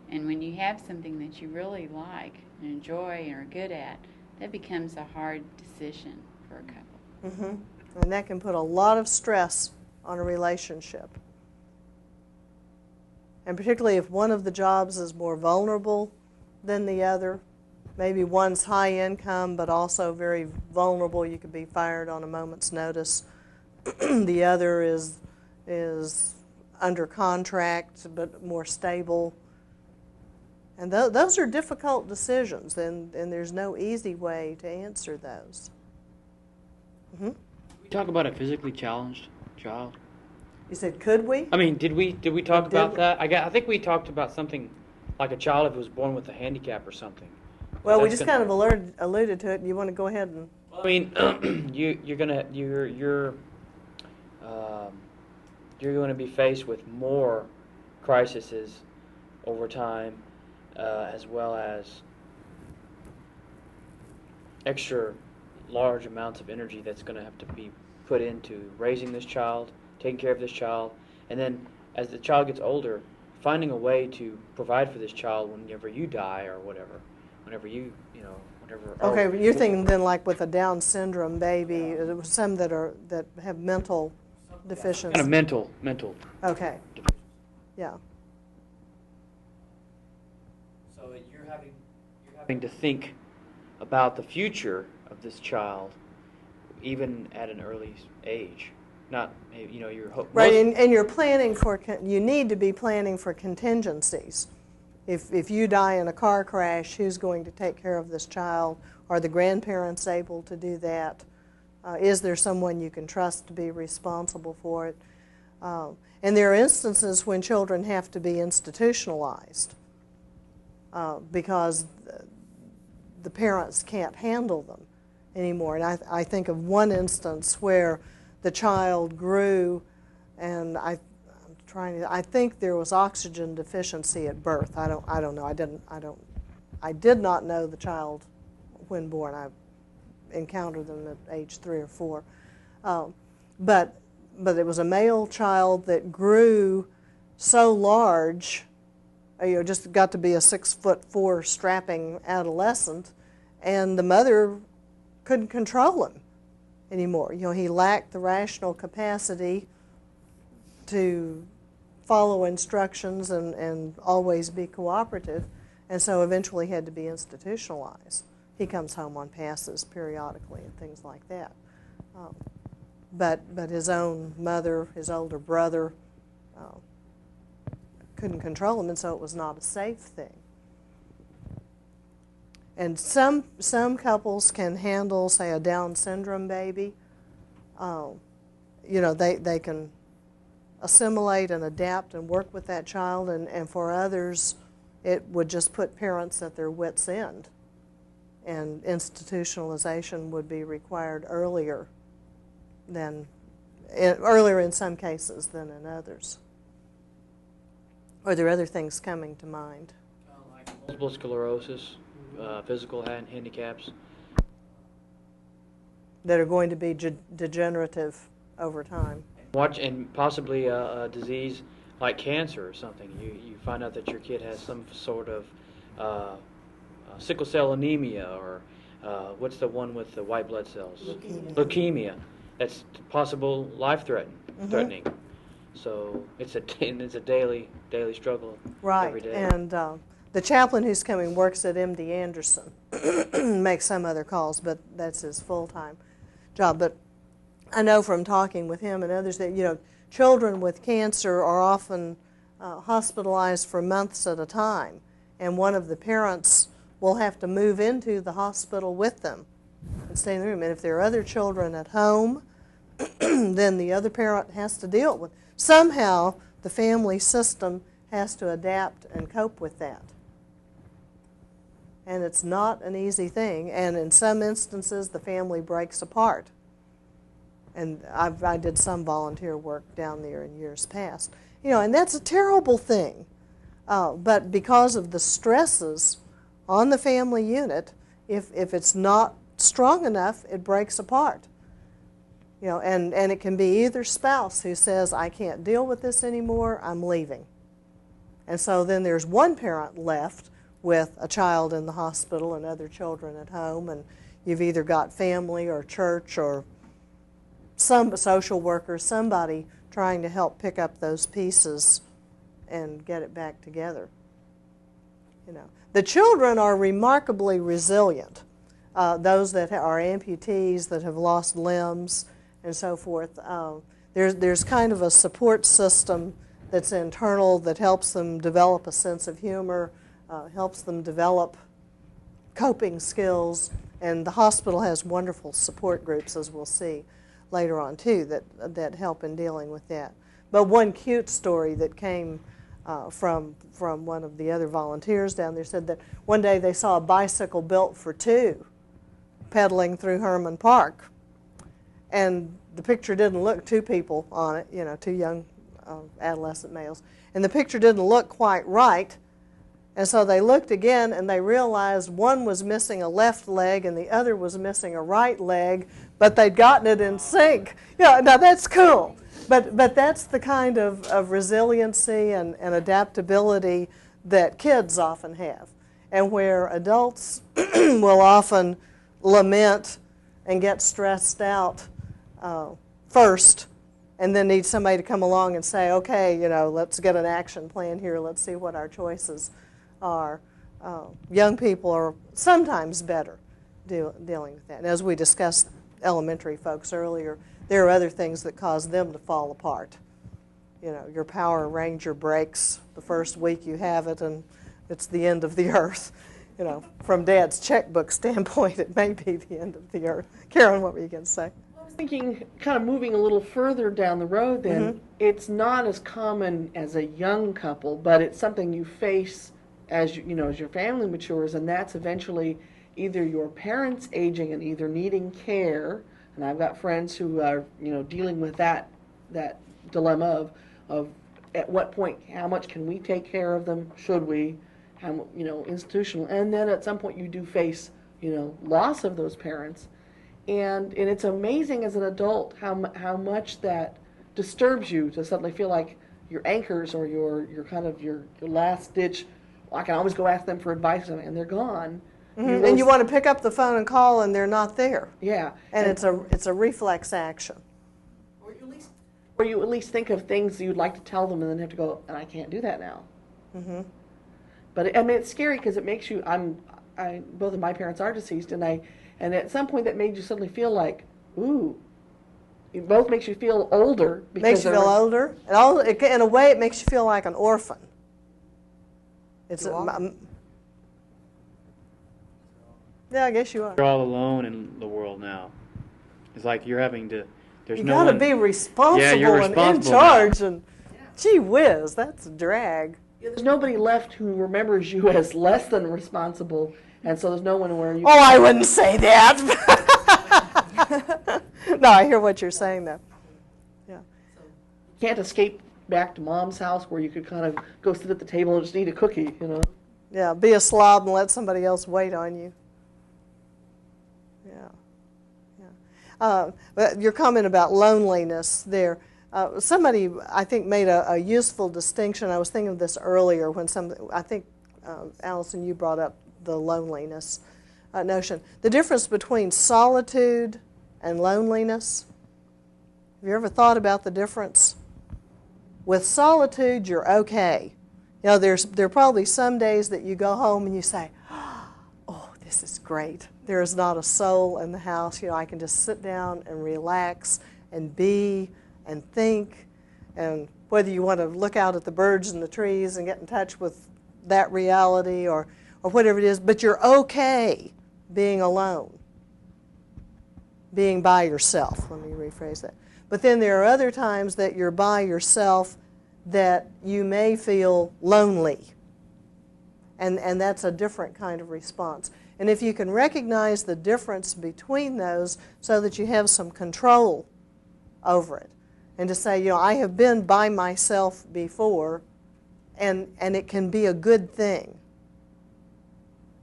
And when you have something that you really like and enjoy and are good at, that becomes a hard decision for a couple. Mm-hmm. And that can put a lot of stress on a relationship. And particularly if one of the jobs is more vulnerable than the other. Maybe one's high income but also very vulnerable. You could be fired on a moment's notice. The other is under contract but more stable. And those are difficult decisions, and there's no easy way to answer those. Mm-hmm. We talk about a physically challenged child. You said, could we? I mean, did we talk about that? I think we talked about something like a child if it was born with a handicap or something. Well, we just kind of alluded to it. You want to go ahead and? I mean, you're going to be faced with more crises over time, as well as extra large amounts of energy that's going to have to be put into raising this child, taking care of this child, and then as the child gets older, finding a way to provide for this child whenever you die or whatever, whenever whatever. Okay, but you're thinking then like with a Down syndrome baby, some that have mental deficiencies. Kind of mental. Okay. Yeah. So you're having to think about the future of this child, even at an early age. Not, you're right, and you're planning for. You need to be planning for contingencies. If you die in a car crash, who's going to take care of this child? Are the grandparents able to do that? Is there someone you can trust to be responsible for it? And there are instances when children have to be institutionalized because the parents can't handle them anymore. And I think of one instance where the child grew, and I think there was oxygen deficiency at birth. I don't know. I did not know the child when born. I encountered them at age 3 or 4. But it was a male child that grew so large, just got to be a 6'4" strapping adolescent, and the mother couldn't control him anymore. He lacked the rational capacity to follow instructions and always be cooperative, and so eventually had to be institutionalized. He comes home on passes periodically and things like that. But his own mother, his older brother, couldn't control him, and so it was not a safe thing. And some couples can handle, say, a Down syndrome baby. They can assimilate and adapt and work with that child, and for others, it would just put parents at their wits' end, and institutionalization would be required earlier in some cases than in others. Are there other things coming to mind? Like multiple sclerosis, physical handicaps. That are going to be degenerative over time. And possibly a disease like cancer or something. You find out that your kid has some sort of sickle cell anemia, or what's the one with the white blood cells? Leukemia. That's possible life-threatening. So it's a daily struggle right. every day. And The chaplain who's coming works at MD Anderson, makes some other calls, but that's his full-time job. But I know from talking with him and others that, children with cancer are often hospitalized for months at a time, and one of the parents will have to move into the hospital with them and stay in the room. And if there are other children at home, then the other parent has to deal with. Somehow the family system has to adapt and cope with that. And it's not an easy thing, and in some instances the family breaks apart. And I did some volunteer work down there in years past. And that's a terrible thing. But because of the stresses on the family unit, if it's not strong enough, it breaks apart. And it can be either spouse who says, I can't deal with this anymore, I'm leaving. And so then there's one parent left with a child in the hospital and other children at home, and you've either got family or church or some social worker, somebody trying to help pick up those pieces and get it back together. The children are remarkably resilient. Those that are amputees, that have lost limbs and so forth, there's kind of a support system that's internal that helps them develop a sense of humor, helps them develop coping skills, and the hospital has wonderful support groups, as we'll see later on too, that help in dealing with that. But one cute story that came from one of the other volunteers down there said that one day they saw a bicycle built for two pedaling through Herman Park, and the picture didn't look, two people on it, two young adolescent males, and the picture didn't look quite right. And so they looked again, and they realized one was missing a left leg and the other was missing a right leg, but they'd gotten it in sync. Now that's cool. But that's the kind of resiliency and adaptability that kids often have, and where adults will often lament and get stressed out first, and then need somebody to come along and say, okay, let's get an action plan here, let's see what our choices are. Young people are sometimes better dealing with that. And as we discussed elementary folks earlier, there are other things that cause them to fall apart. Your Power Ranger breaks the first week you have it, and it's the end of the earth. From Dad's checkbook standpoint, it may be the end of the earth. Karen, what were you going to say? I was thinking, kind of moving a little further down the road then, it's not as common as a young couple, but it's something you face as as your family matures, and that's eventually either your parents aging and either needing care, and I've got friends who are dealing with that dilemma of at what point, how much can we take care of them, should we, how institutional, and then at some point you do face loss of those parents, and it's amazing as an adult how much that disturbs you to suddenly feel like your anchors or your kind of your last ditch. I can always go ask them for advice, and they're gone. And you want to pick up the phone and call, and they're not there. Yeah, and it's a reflex action. Or you at least think of things you'd like to tell them, and then have to go, and I can't do that now. But it's scary because it makes you. Both of my parents are deceased, and at some point that made you suddenly feel like, ooh. It both makes you feel older. Makes you feel older, and in a way, it makes you feel like an orphan. Yeah, I guess you are. You're all alone in the world now. It's like you're having to. There's you no got to one, be responsible, yeah, you're responsible and in charge, and gee whiz, that's a drag. Yeah, there's nobody left who remembers you as less than responsible, and so there's no one where you. Oh, I wouldn't say that. No, I hear what you're saying, though. Yeah. You can't escape back to Mom's house where you could kind of go sit at the table and just eat a cookie, Yeah, be a slob and let somebody else wait on you. But your comment about loneliness there, somebody I think made a useful distinction. I was thinking of this earlier when I think Allison, you brought up the loneliness notion. The difference between solitude and loneliness. Have you ever thought about the difference? With solitude, you're okay. You know, there are probably some days that you go home and you say, oh, this is great. There is not a soul in the house. You know, I can just sit down and relax and be and think, and whether you want to look out at the birds and the trees and get in touch with that reality or whatever it is, but you're okay being alone, being by yourself. Let me rephrase that. But then there are other times that you're by yourself that you may feel lonely, and that's a different kind of response. And if you can recognize the difference between those so that you have some control over it, and to say, you know, I have been by myself before, and it can be a good thing.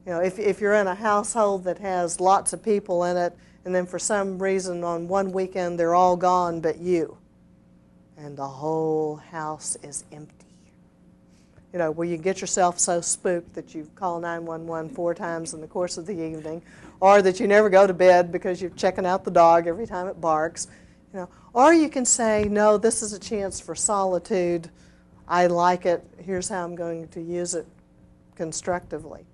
You know, if you're in a household that has lots of people in it, and then for some reason on one weekend they're all gone but you, and the whole house is empty. You know, where you get yourself so spooked that you call 911 4 times in the course of the evening, or that you never go to bed because you're checking out the dog every time it barks. You know, or you can say, no, this is a chance for solitude. I like it. Here's how I'm going to use it constructively.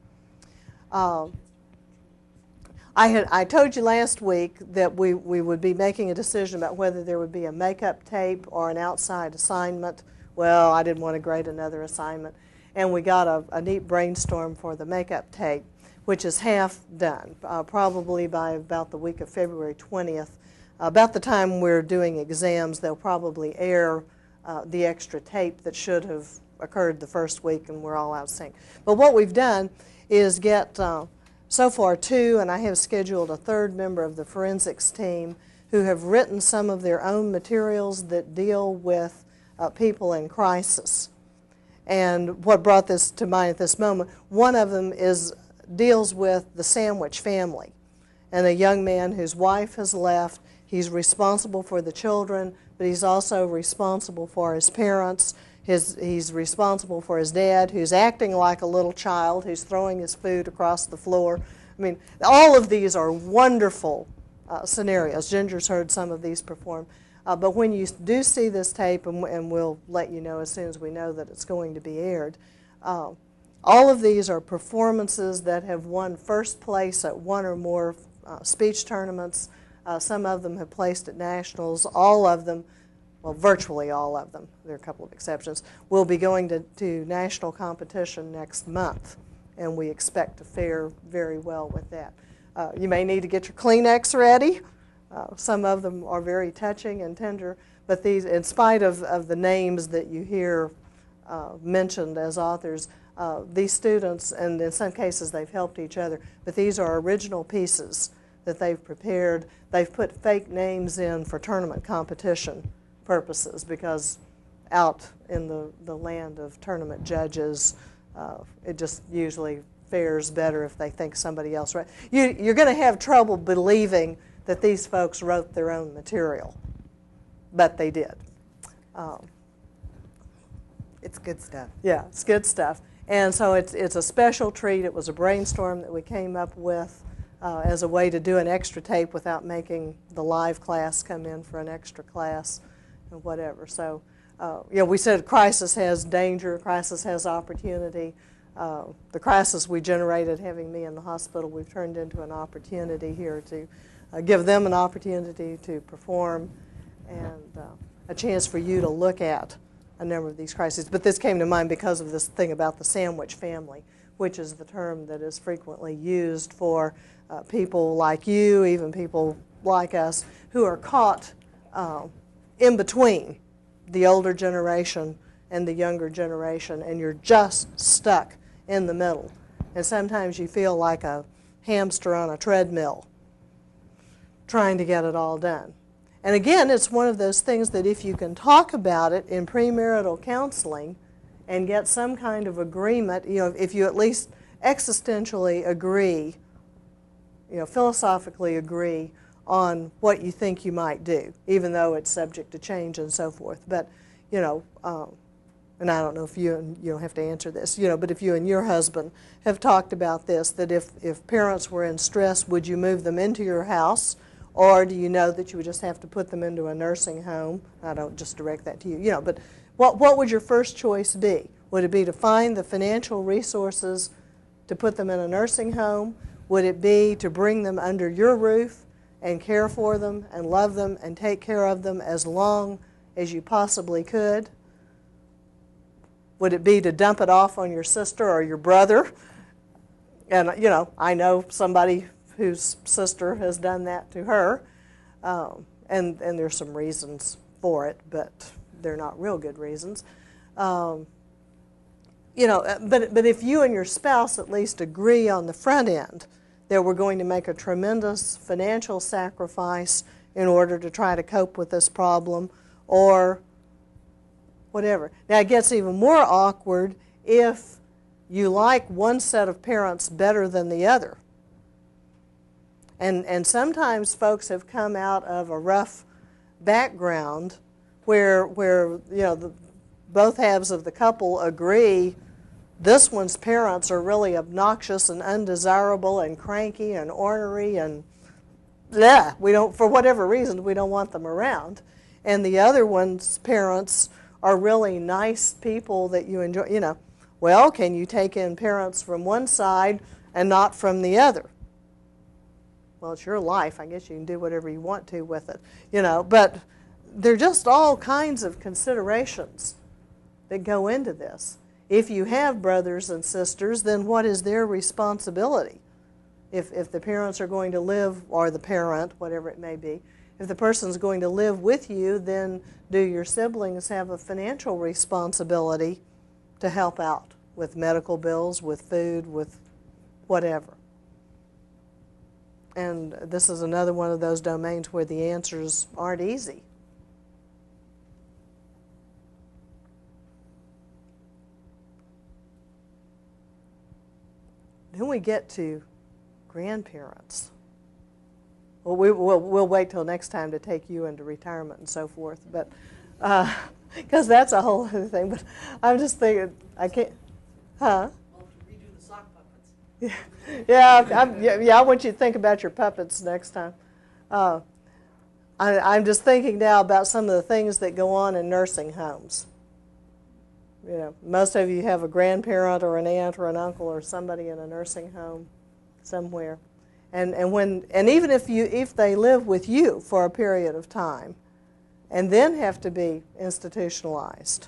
I told you last week that we would be making a decision about whether there would be a makeup tape or an outside assignment. Well, I didn't want to grade another assignment. And we got a neat brainstorm for the makeup tape, which is half done, probably by about the week of February 20th. About the time we're doing exams, they'll probably air the extra tape that should have occurred the first week, and we're all out of sync. But what we've done is get so far 2, and I have scheduled a 3rd member of the forensics team who have written some of their own materials that deal with people in crisis. And what brought this to mind at this moment, one of them deals with the Sandwich family, and a young man whose wife has left. He's responsible for the children, but he's also responsible for his parents. He's responsible for his dad, who's acting like a little child, who's throwing his food across the floor. I mean, all of these are wonderful scenarios. Ginger's heard some of these performed. But when you do see this tape, and we'll let you know as soon as we know that it's going to be aired, all of these are performances that have won first place at 1 or more speech tournaments. Some of them have placed at nationals. All of them, well, virtually all of them, there are a couple of exceptions, will be going to national competition next month, and we expect to fare very well with that. You may need to get your Kleenex ready. Some of them are very touching and tender, but these, in spite of the names that you hear mentioned as authors, these students, and in some cases they've helped each other, but these are original pieces that they've prepared. They've put fake names in for tournament competition purposes, because out in the land of tournament judges, it just usually fares better if they think somebody else wrote. You're going to have trouble believing that these folks wrote their own material, but they did. It's good stuff. Yeah, it's good stuff. And so it's a special treat. It was a brainstorm that we came up with as a way to do an extra tape without making the live class come in for an extra class and whatever. So, we said crisis has danger, crisis has opportunity. The crisis we generated having me in the hospital, we've turned into an opportunity here to give them an opportunity to perform, and a chance for you to look at a number of these crises. But this came to mind because of this thing about the Sandwich family, which is the term that is frequently used for people like you, even people like us, who are caught in between the older generation and the younger generation, and you're just stuck in the middle. And sometimes you feel like a hamster on a treadmill trying to get it all done. And again, it's one of those things that if you can talk about it in premarital counseling and get some kind of agreement, if you at least existentially agree, philosophically agree on what you think you might do, even though it's subject to change and so forth. But, and I don't know if you don't have to answer this, but if you and your husband have talked about this, that if parents were in stress, would you move them into your house? Or do you know that you would just have to put them into a nursing home? I don't just direct that to you, but what would your first choice be? Would it be to find the financial resources to put them in a nursing home? Would it be to bring them under your roof and care for them and love them and take care of them as long as you possibly could? Would it be to dump it off on your sister or your brother? And, you know, I know somebody whose sister has done that to her, and there's some reasons for it, but they're not real good reasons. You know, but if you and your spouse at least agree on the front end that we're going to make a tremendous financial sacrifice in order to try to cope with this problem, or whatever. Now, it gets even more awkward if you like one set of parents better than the other. And sometimes folks have come out of a rough background where you know, both halves of the couple agree this one's parents are really obnoxious and undesirable and cranky and ornery and we don't, for whatever reason, we don't want them around. And the other one's parents are really nice people that you enjoy, you know. Well, can you take in parents from one side and not from the other? Well, it's your life. I guess you can do whatever you want to with it, you know. But there are just all kinds of considerations that go into this. If you have brothers and sisters, then what is their responsibility? If the parents are going to live, or the parent, whatever it may be, if the person's going to live with you, then do your siblings have a financial responsibility to help out with medical bills, with food, with whatever? And this is another one of those domains where the answers aren't easy. Then we get to grandparents. Well, we'll wait till next time to take you into retirement and so forth, but because that's a whole other thing. But I'm just thinking, I can't, huh? Well, redo the sock puppets. Yeah, I want you to think about your puppets next time. I'm just thinking now about some of the things that go on in nursing homes. You know, most of you have a grandparent or an aunt or an uncle or somebody in a nursing home somewhere. And even if they live with you for a period of time and then have to be institutionalized,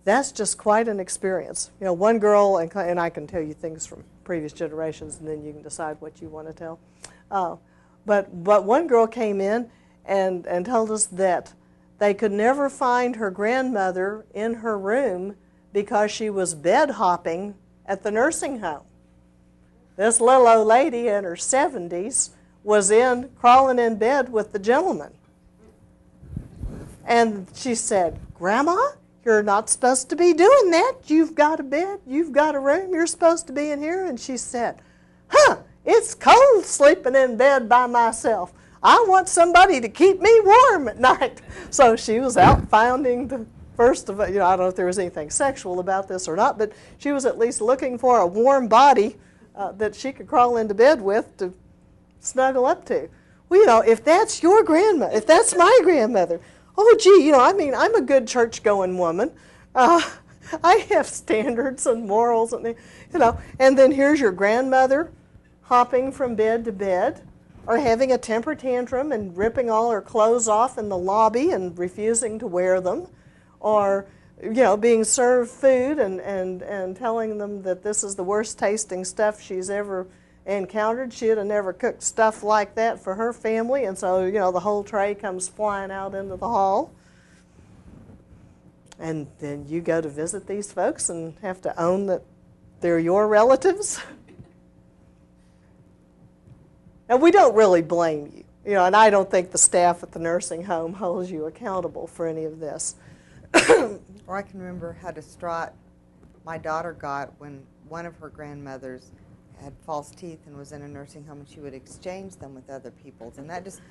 that's just quite an experience. You know, one girl, and I can tell you things from previous generations, and then you can decide what you want to tell. But one girl came in and told us that they could never find her grandmother in her room because she was bed hopping at the nursing home. This little old lady in her 70s was crawling in bed with the gentleman. And she said, "Grandma, you're not supposed to be doing that. You've got a bed, you've got a room, you're supposed to be in here." And she said, "It's cold sleeping in bed by myself. I want somebody to keep me warm at night." So she was out finding the first of it. You know, I don't know if there was anything sexual about this or not, but she was at least looking for a warm body that she could crawl into bed with to snuggle up to. Well, you know, if that's your grandma, if that's my grandmother, oh, gee, you know, I mean, I'm a good church-going woman. I have standards and morals, and you know. And then here's your grandmother hopping from bed to bed, or having a temper tantrum and ripping all her clothes off in the lobby and refusing to wear them, or you know, being served food and telling them that this is the worst tasting stuff she's ever encountered. She'd have never cooked stuff like that for her family, and so, you know, the whole tray comes flying out into the hall. And then you go to visit these folks and have to own that they're your relatives. Now, we don't really blame you, you know, and I don't think the staff at the nursing home holds you accountable for any of this. Or I can remember how distraught my daughter got when one of her grandmothers had false teeth and was in a nursing home, and she would exchange them with other people's. And that just,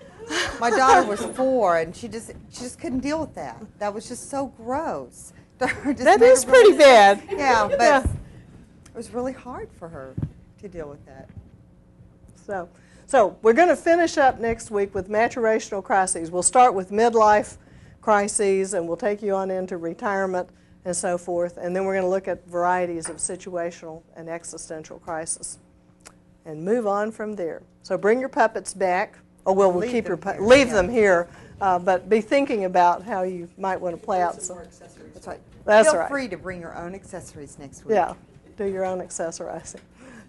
my daughter was 4, and she just couldn't deal with that. That was just so gross. That is pretty bad. Yeah, but it was really hard for her to deal with that. So we're going to finish up next week with maturational crises. We'll start with midlife crises, and we'll take you on into retirement and so forth. And then we're going to look at varieties of situational and existential crisis and move on from there. So bring your puppets back. Oh, well, we'll keep your leave them here, but be thinking about how you might want to play out some. That's right. That's Feel right. free to bring your own accessories next week. Yeah, do your own accessorizing.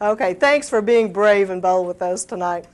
Okay, thanks for being brave and bold with those tonight.